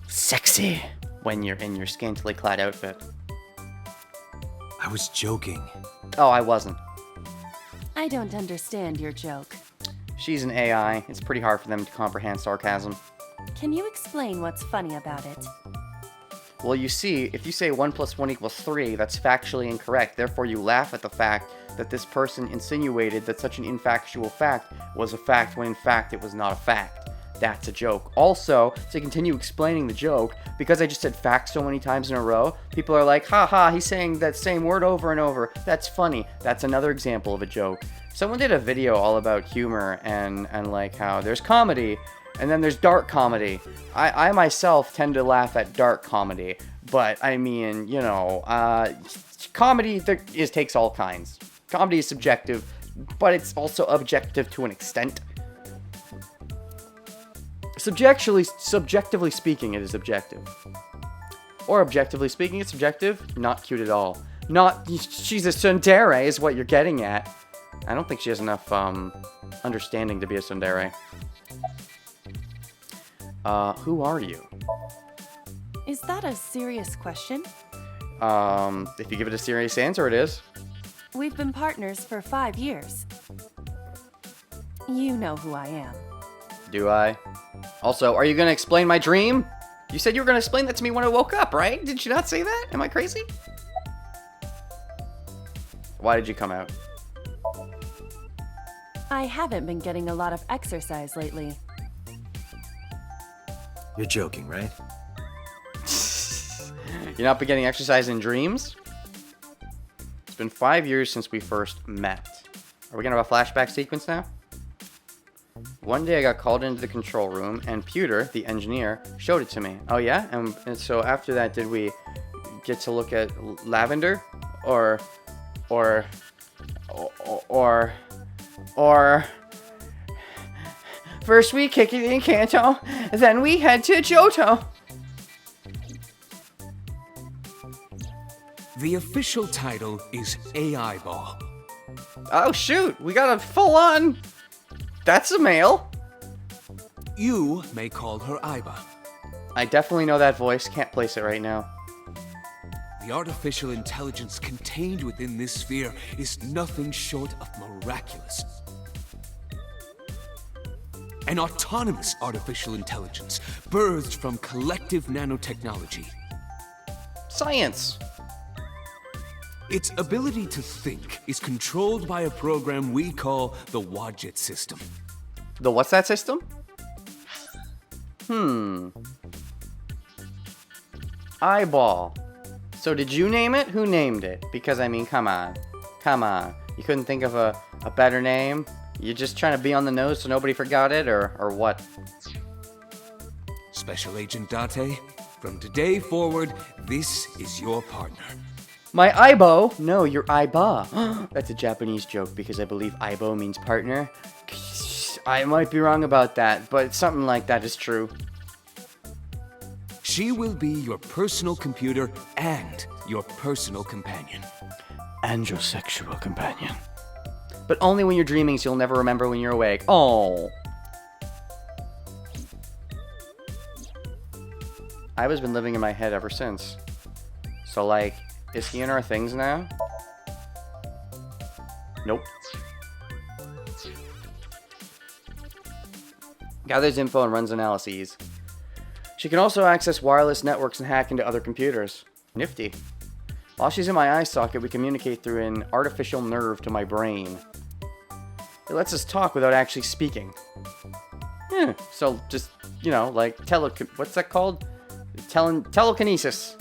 sexy when you're in your scantily clad outfit. I was joking. Oh, I wasn't. I don't understand your joke. She's an AI. It's pretty hard for them to comprehend sarcasm. Can you explain what's funny about it? Well, you see, if you say 1 + 1 = 3, that's factually incorrect. Therefore, you laugh at the fact that this person insinuated that such an infactual fact was a fact when in fact it was not a fact. That's a joke. Also, to continue explaining the joke, because I just said fact so many times in a row, people are like, haha, he's saying that same word over and over. That's funny. That's another example of a joke. Someone did a video all about humor and like how there's comedy and then there's dark comedy. I myself tend to laugh at dark comedy, but I mean, you know, comedy takes all kinds. Comedy is subjective, but it's also objective to an extent. Subjectively speaking, it is objective. Or objectively speaking, it's subjective. Not cute at all. She's a tsundere is what you're getting at. I don't think she has enough understanding to be a tsundere. Who are you? Is that a serious question? If you give it a serious answer, it is. We've been partners for 5 years. You know who I am. Do I? Also, are you going to explain my dream? You said you were going to explain that to me when I woke up, right? Did you not say that? Am I crazy? Why did you come out? I haven't been getting a lot of exercise lately. You're joking, right? You're not been getting exercise in dreams? It's been 5 years since we first met. Are we going to have a flashback sequence now? One day I got called into the control room, and Pewter, the engineer, showed it to me. Oh yeah? And so after that, did we get to look at Lavender? Or... First we kick it in Kanto, then we head to Johto. The official title is AI Ball. Oh shoot, we got a full-on... That's a male. You may call her Aiba. I definitely know that voice, can't place it right now. The artificial intelligence contained within this sphere is nothing short of miraculous. An autonomous artificial intelligence birthed from collective nanotechnology. Science. Its ability to think is controlled by a program we call the Wadjet system. The what's that system? Eyeball. So did you name it? Who named it? Because I mean, come on. You couldn't think of a better name? You're just trying to be on the nose so nobody forgot it, or what? Special Agent Date, from today forward, this is your partner. My Aibo? No, you're Aiba. That's a Japanese joke because I believe Aibo means partner. I might be wrong about that, but something like that is true. She will be your personal computer and your personal companion. And your sexual companion. But only when you're dreaming, so you'll never remember when you're awake. Oh. Aiba's been living in my head ever since. So, like, is he in our things now? Nope. Gathers info and runs analyses. She can also access wireless networks and hack into other computers. Nifty. While she's in my eye socket, we communicate through an artificial nerve to my brain. It lets us talk without actually speaking. So just, you know, like what's that called? Telekinesis.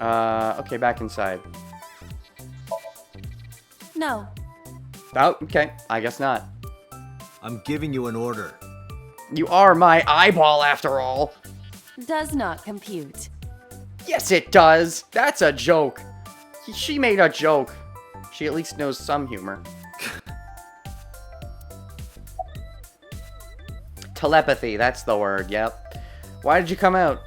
Okay, back inside. No. Oh, okay. I guess not. I'm giving you an order. You are my eyeball after all. Does not compute. Yes, it does. That's a joke. She made a joke. She at least knows some humor. telepathy. That's the word. Yep. Why did you come out?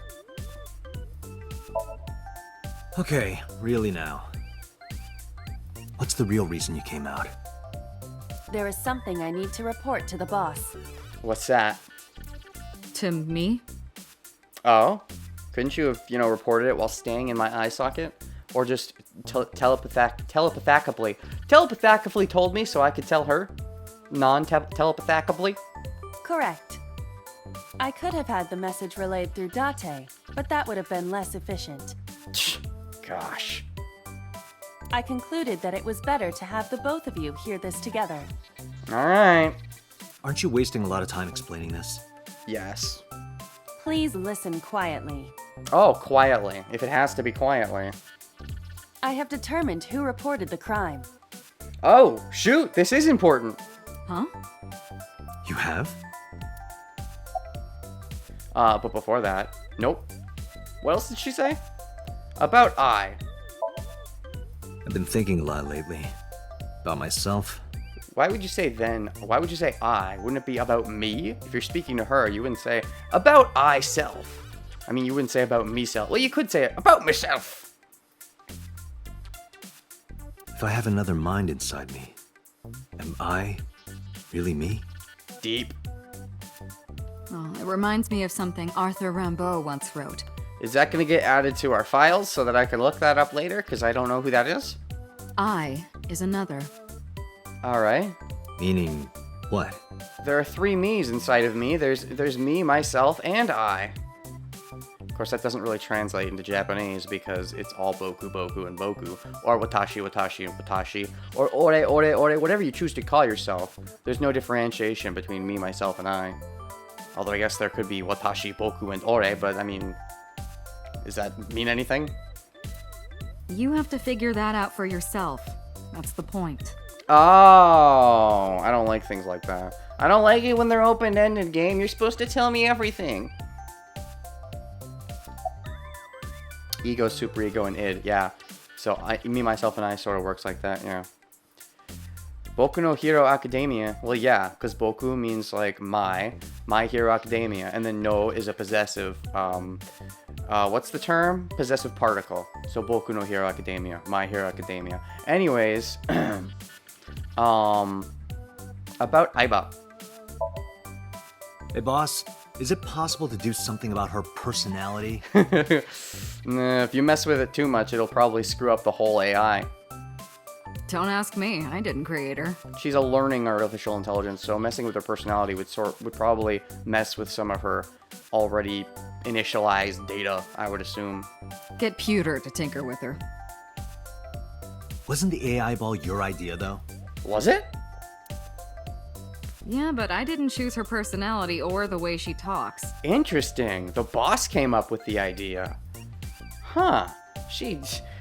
Okay, really now. What's the real reason you came out? There is something I need to report to the boss. What's that? To me? Oh? Couldn't you have, reported it while staying in my eye socket? Or just telepathically told me so I could tell her? Non-telepathically? Correct. I could have had the message relayed through Date, but that would have been less efficient. Gosh. I concluded that it was better to have the both of you hear this together. Alright. Aren't you wasting a lot of time explaining this? Yes. Please listen quietly. Oh, quietly. If it has to be quietly. I have determined who reported the crime. Oh, shoot, this is important. Huh? You have? But before that, nope. What else did she say? About I. I've been thinking a lot lately. About myself. Why would you say then? Why would you say I? Wouldn't it be about me? If you're speaking to her, you wouldn't say about I self. I mean, you wouldn't say about me self. Well, you could say it about myself. If I have another mind inside me, am I really me? Deep. Oh, it reminds me of something Arthur Rimbaud once wrote. Is that going to get added to our files so that I can look that up later? Because I don't know who that is. I is another. Alright. Meaning what? There are 3 me's inside of me. There's me, myself, and I. Of course, that doesn't really translate into Japanese because it's all boku, boku, and boku. Or watashi, watashi, and watashi. Or ore, ore, ore, whatever you choose to call yourself. There's no differentiation between me, myself, and I. Although I guess there could be watashi, boku, and ore, but I mean, does that mean anything? You have to figure that out for yourself. That's the point. Oh, I don't like things like that. I don't like it when they're open-ended, game. You're supposed to tell me everything. Ego, superego, and id. Yeah. So me, myself, and I sort of works like that. Yeah. Boku no Hero Academia. Well, yeah, because Boku means like my Hero Academia, and then no is a possessive. What's the term? Possessive particle. So Boku no Hero Academia, My Hero Academia. Anyways, about Aiba. Hey boss, is it possible to do something about her personality? Nah, if you mess with it too much, it'll probably screw up the whole AI. Don't ask me. I didn't create her. She's a learning artificial intelligence, so messing with her personality would probably mess with some of her already initialized data, I would assume. Get Pewter to tinker with her. Wasn't the AI ball your idea, though? Was it? Yeah, but I didn't choose her personality or the way she talks. Interesting. The boss came up with the idea. Huh.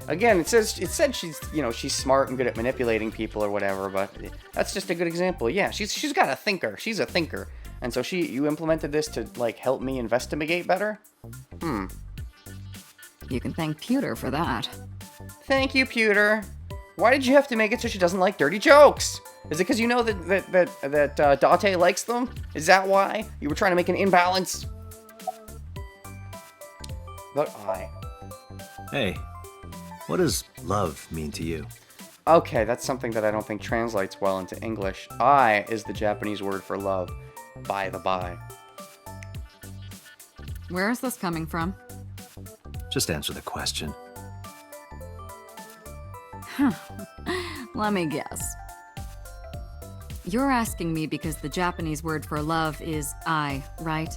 Again, it said she's, she's smart and good at manipulating people or whatever, but that's just a good example. Yeah, she's got a thinker. She's a thinker. And so you implemented this to, like, help me investigate better? You can thank Pewter for that. Thank you, Pewter. Why did you have to make it so she doesn't like dirty jokes? Is it because you know that Date likes them? Is that why? You were trying to make an imbalance? But Hey, what does love mean to you? Okay, that's something that I don't think translates well into English. I is the Japanese word for love, by the by. Where is this coming from? Just answer the question. Let me guess. You're asking me because the Japanese word for love is I, right?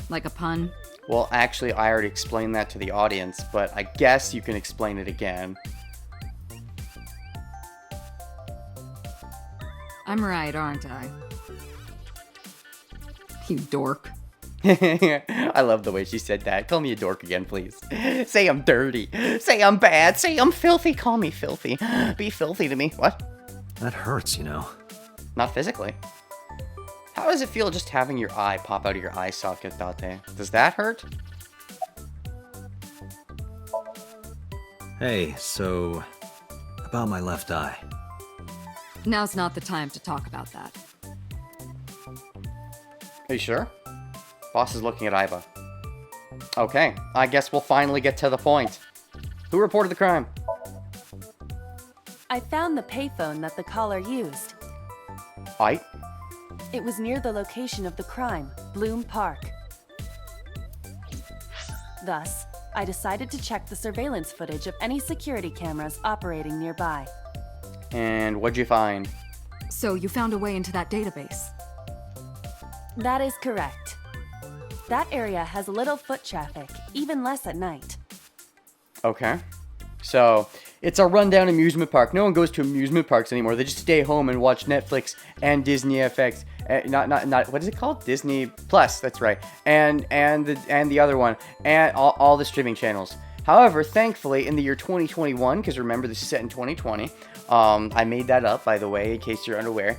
Like a pun? Well, actually, I already explained that to the audience, but I guess you can explain it again. I'm right, aren't I? You dork. I love the way she said that. Call me a dork again, please. Say I'm dirty. Say I'm bad. Say I'm filthy. Call me filthy. Be filthy to me. What? That hurts, you know. Not physically. How does it feel just having your eye pop out of your eye socket, Date? Does that hurt? Hey, so about my left eye. Now's not the time to talk about that. Are you sure? Boss is looking at Aiba. Okay, I guess we'll finally get to the point. Who reported the crime? I found the payphone that the caller used. Aight. It was near the location of the crime, Bloom Park. Thus, I decided to check the surveillance footage of any security cameras operating nearby. And what'd you find? So you found a way into that database. That is correct. That area has little foot traffic, even less at night. Okay. So, it's a rundown amusement park. No one goes to amusement parks anymore. They just stay home and watch Netflix and Disney FX. Not what is it called? Disney Plus. That's right. And the other one, and all the streaming channels. However, thankfully, in the year 2021, because remember this is set in 2020. I made that up, by the way, in case you're unaware.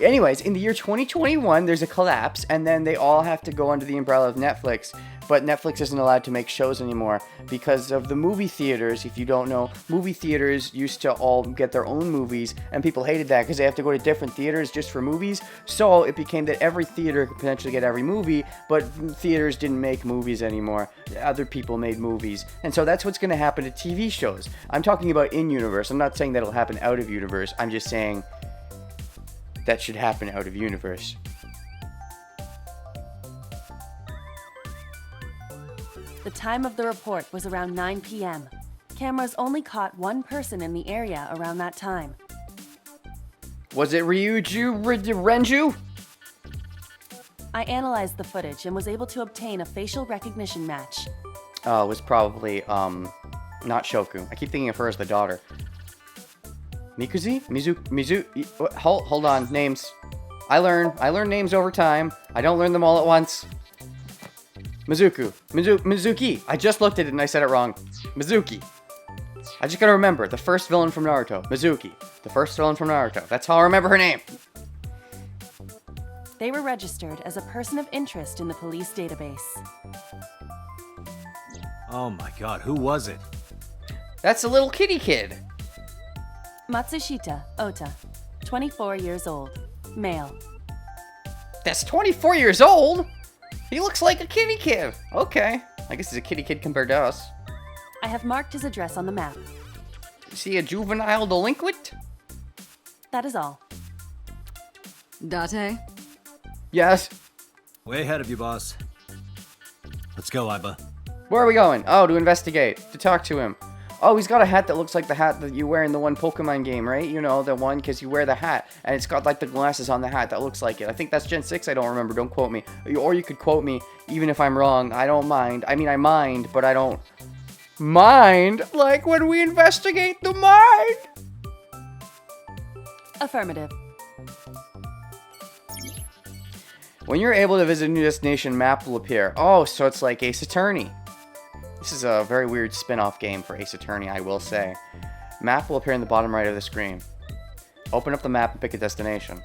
Anyways, in the year 2021, there's a collapse, and then they all have to go under the umbrella of Netflix. But Netflix isn't allowed to make shows anymore because of the movie theaters. If you don't know, movie theaters used to all get their own movies, and people hated that because they have to go to different theaters just for movies. So it became that every theater could potentially get every movie, but theaters didn't make movies anymore. Other people made movies. And so that's what's going to happen to TV shows. I'm talking about in-universe. I'm not saying that'll happen out of universe. I'm just saying that should happen out of universe. The time of the report was around 9 p.m. Cameras only caught one person in the area around that time. Was it Renju? I analyzed the footage and was able to obtain a facial recognition match. Oh, it was probably, not Shoku. I keep thinking of her as the daughter. Mikuzi? Hold on, names. I learn names over time. I don't learn them all at once. Mizuki. I just looked at it and I said it wrong. Mizuki. I just gotta remember, the first villain from Naruto. Mizuki. The first villain from Naruto. That's how I remember her name. They were registered as a person of interest in the police database. Oh my god, who was it? That's a little kitty kid. Matsushita Ota, 24 years old, male. That's 24 years old? He looks like a kitty kid. Okay. I guess he's a kitty kid compared to us. I have marked his address on the map. Is he a juvenile delinquent? That is all. Date? Yes. Way ahead of you, boss. Let's go, Aiba. Where are we going? Oh, to investigate. To talk to him. Oh, he's got a hat that looks like the hat that you wear in the one Pokemon game, right? You know, the one, because you wear the hat, and it's got, like, the glasses on the hat that looks like it. I think that's Gen 6, I don't remember, don't quote me. Or you could quote me, even if I'm wrong. I don't mind. I mean, I mind, but I don't mind, like when we investigate the mind. Affirmative. When you're able to visit a new destination, map will appear. Oh, so it's like Ace Attorney. This is a very weird spin-off game for Ace Attorney, I will say. Map will appear in the bottom right of the screen. Open up the map and pick a destination.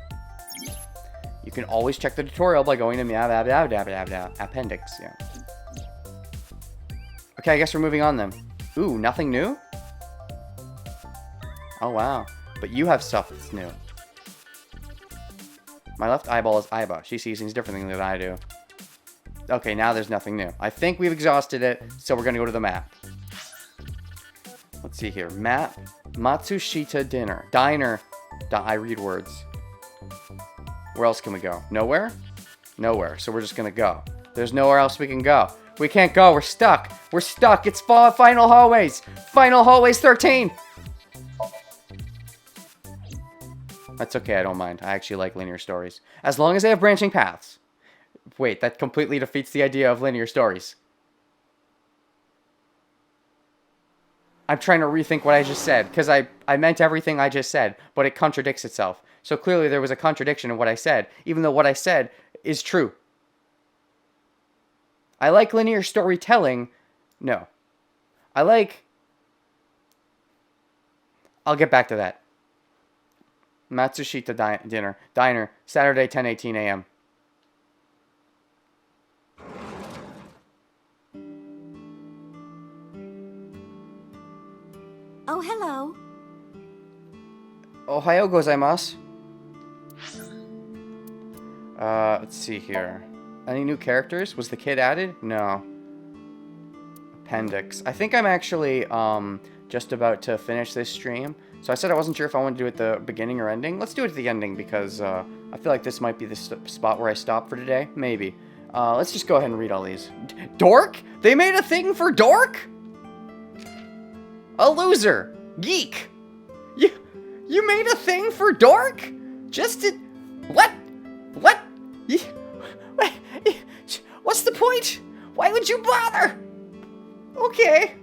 You can always check the tutorial by going to appendix. Yeah. Okay, I guess we're moving on then. Ooh, nothing new? Oh, wow. But you have stuff that's new. My left eyeball is Aiba. She sees things differently than I do. Okay, now there's nothing new. I think we've exhausted it, so we're going to go to the map. Let's see here. Map. Matsushita Diner. I read words. Where else can we go? Nowhere? Nowhere. So we're just going to go. There's nowhere else we can go. We can't go. We're stuck. We're stuck. It's Final Hallways. Final Hallways 13. That's okay. I don't mind. I actually like linear stories. As long as they have branching paths. Wait, that completely defeats the idea of linear stories. I'm trying to rethink what I just said, because I meant everything I just said, but it contradicts itself. So clearly there was a contradiction in what I said, even though what I said is true. I like linear storytelling. No. I'll get back to that. Matsushita Diner, Saturday, 10:18 a.m. Oh, hello. Ohayo gozaimasu. Let's see here. Any new characters? Was the kid added? No. Appendix. I think I'm actually just about to finish this stream. So I said I wasn't sure if I wanted to do it at the beginning or ending. Let's do it at the ending because I feel like this might be the spot where I stop for today. Maybe. Let's just go ahead and read all these. Dork? They made a thing for Dork? A loser. Geek. You made a thing for Dork? Just to... What? What? What's the point? Why would you bother? Okay.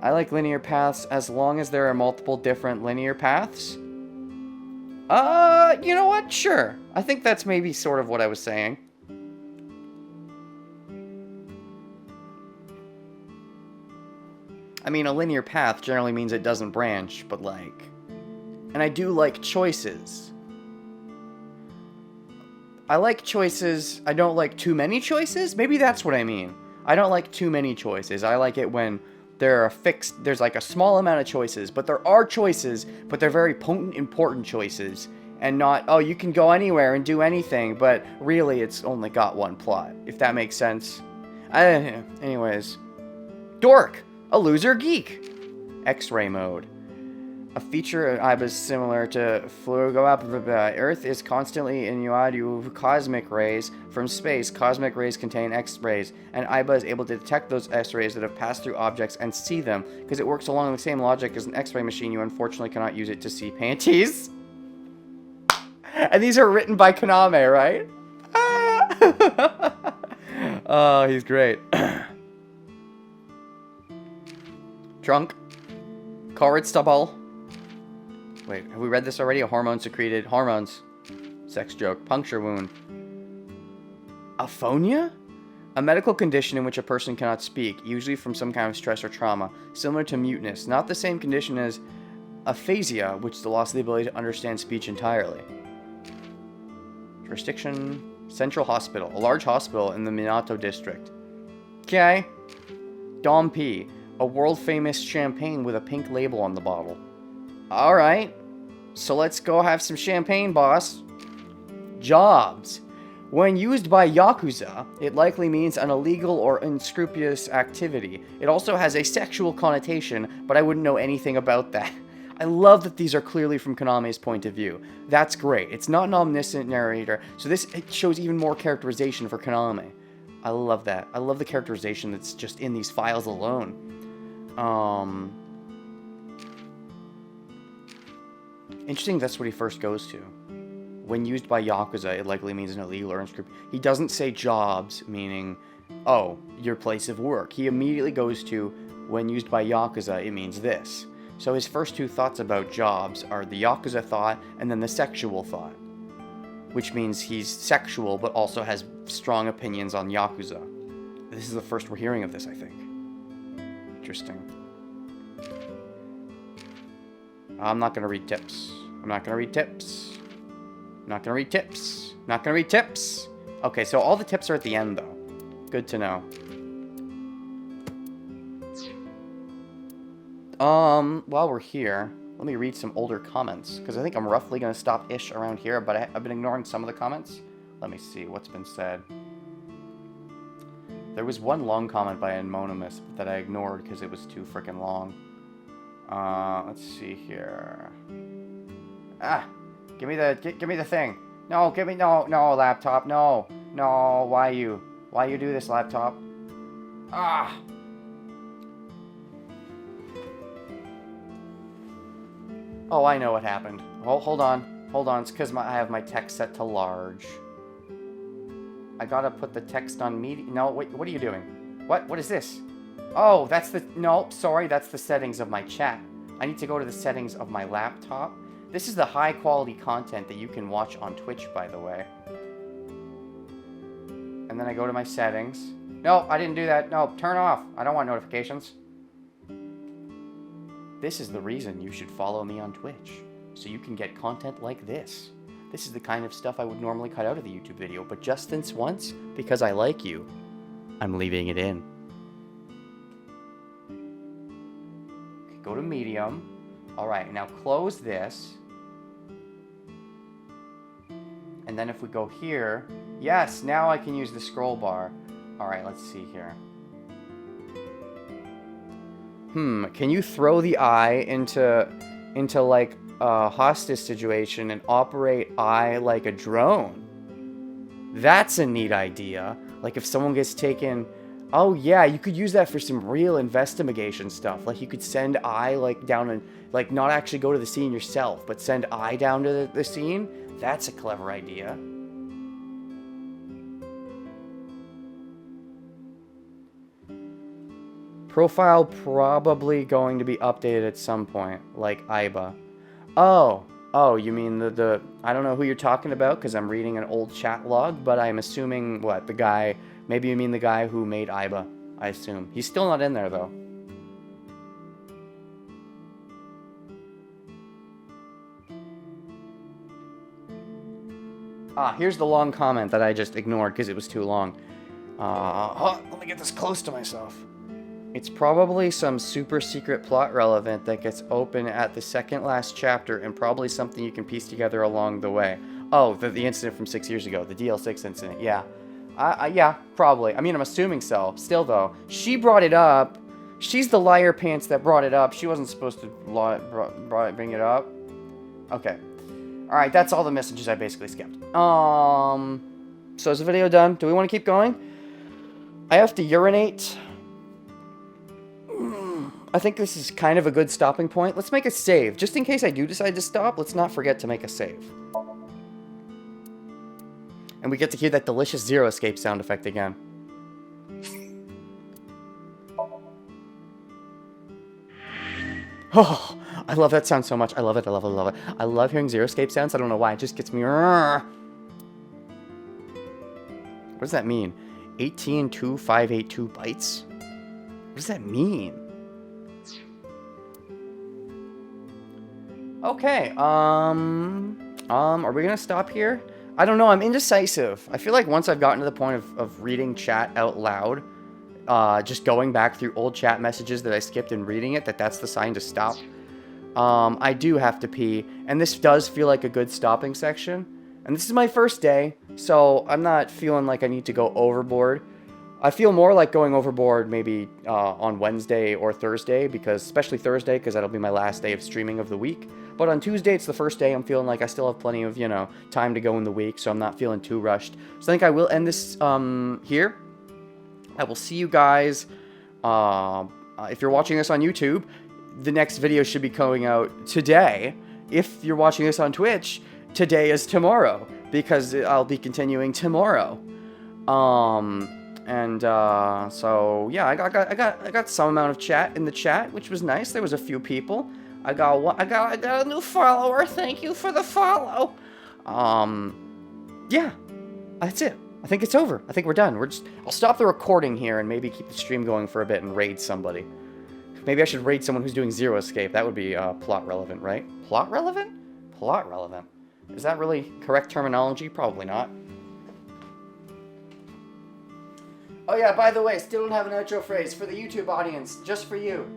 I like linear paths as long as there are multiple different linear paths. You know what? Sure. I think that's maybe sort of what I was saying. I mean, a linear path generally means it doesn't branch, but like... And I do like choices. I like choices. I don't like too many choices. Maybe that's what I mean. I don't like too many choices. I like it when there are there's like a small amount of choices, but there are choices, but they're very potent, important choices. And not, oh, you can go anywhere and do anything, but really it's only got one plot, if that makes sense. Anyways. Dork! A loser geek. X-ray mode. A feature of IBA similar to Earth is constantly inundated with cosmic rays from space. Cosmic rays contain X-rays, and IBA is able to detect those X-rays that have passed through objects and see them. Because it works along the same logic as an X-ray machine, you unfortunately cannot use it to see panties. And these are written by Kaname, right? Oh, he's great. Drunk. Corridstable. Wait, have we read this already? A hormone secreted. Hormones. Sex joke. Puncture wound. Aphonia? A medical condition in which a person cannot speak, usually from some kind of stress or trauma, similar to muteness. Not the same condition as aphasia, which is the loss of the ability to understand speech entirely. Jurisdiction. Central Hospital. A large hospital in the Minato district. Okay. Dom P. A world-famous champagne with a pink label on the bottle. Alright. So let's go have some champagne, boss. Jobs. When used by Yakuza, it likely means an illegal or unscrupulous activity. It also has a sexual connotation, but I wouldn't know anything about that. I love that these are clearly from Kaname's point of view. That's great. It's not an omniscient narrator, so it shows even more characterization for Kaname. I love that. I love the characterization that's just in these files alone. Interesting that's what he first goes to. When used by Yakuza, it likely means an illegal or unscrupulous. He doesn't say jobs, meaning, oh, your place of work. He immediately goes to, when used by Yakuza, it means this. So his first two thoughts about jobs are the Yakuza thought and then the sexual thought. Which means he's sexual, but also has strong opinions on Yakuza. This is the first we're hearing of this, I think. Interesting. I'm not going to read tips. I'm not going to read tips. I'm not going to read tips. Not going to read tips. Okay, so all the tips are at the end, though. Good to know. While we're here, let me read some older comments, because I think I'm roughly going to stop-ish around here, but I've been ignoring some of the comments. Let me see what's been said. There was one long comment by Anonymous that I ignored because it was too freaking long. Let's see here. Ah, give me the thing. No, no, laptop, no, why you do this, laptop? Ah. Oh, I know what happened. Hold on, it's because I have my text set to large. I gotta put the text on medium. No, wait, what are you doing? What is this? Oh, that's the settings of my chat. I need to go to the settings of my laptop. This is the high quality content that you can watch on Twitch, by the way. And then I go to my settings. No, I didn't do that. No, turn off. I don't want notifications. This is the reason you should follow me on Twitch, so you can get content like this. This is the kind of stuff I would normally cut out of the YouTube video, but just this once, because I like you, I'm leaving it in. Okay, go to medium. All right, now close this. And then if we go here, yes, now I can use the scroll bar. All right, let's see here. Can you throw the eye into like a hostage situation and operate eye like a drone? That's a neat idea. Like if someone gets taken, oh yeah, you could use that for some real investigation stuff. Like you could send eye like down and like not actually go to the scene yourself, but send eye down to the scene. That's a clever idea. Profile probably going to be updated at some point, like Aiba. Oh, you mean the I don't know who you're talking about because I'm reading an old chat log, but I'm assuming what, the guy, maybe you mean the guy who made Aiba, I assume. He's still not in there though. Here's the long comment that I just ignored because it was too long. Let me get this close to myself. It's probably some super secret plot relevant that gets open at the second last chapter and probably something you can piece together along the way. Oh, the incident from 6 years ago, the DL6 incident, yeah. Yeah, probably. I mean, I'm assuming so. Still, though, she brought it up. She's the liar pants that brought it up. She wasn't supposed to bring it up. Okay. Alright, that's all the messages I basically skipped. So is the video done? Do we want to keep going? I have to urinate. I think this is kind of a good stopping point. Let's make a save. Just in case I do decide to stop, let's not forget to make a save. And we get to hear that delicious Zero Escape sound effect again. Oh, I love that sound so much. I love it, I love it, I love it. I love hearing Zero Escape sounds. I don't know why. It just gets me... What does that mean? 182582 bytes? What does that mean? Okay, are we gonna stop here? I don't know, I'm indecisive. I feel like once I've gotten to the point of reading chat out loud, just going back through old chat messages that I skipped and reading it, that's the sign to stop. I do have to pee, and this does feel like a good stopping section. And this is my first day, so I'm not feeling like I need to go overboard. I feel more like going overboard maybe on Wednesday or Thursday, because especially Thursday, because that'll be my last day of streaming of the week. But on Tuesday, it's the first day. I'm feeling like I still have plenty of, time to go in the week, so I'm not feeling too rushed. So I think I will end this here. I will see you guys. If you're watching this on YouTube, the next video should be going out today. If you're watching this on Twitch, today is tomorrow, because I'll be continuing tomorrow. So yeah, I got some amount of chat in the chat, which was nice. There was a few people. I got a new follower. Thank you for the follow. Yeah, that's it. I think it's over. I think we're done. I'll stop the recording here and maybe keep the stream going for a bit and raid somebody. Maybe I should raid someone who's doing Zero Escape. That would be plot relevant, right? Plot relevant? Plot relevant. Is that really correct terminology? Probably not. Oh yeah, by the way, still don't have an outro phrase for the YouTube audience, just for you.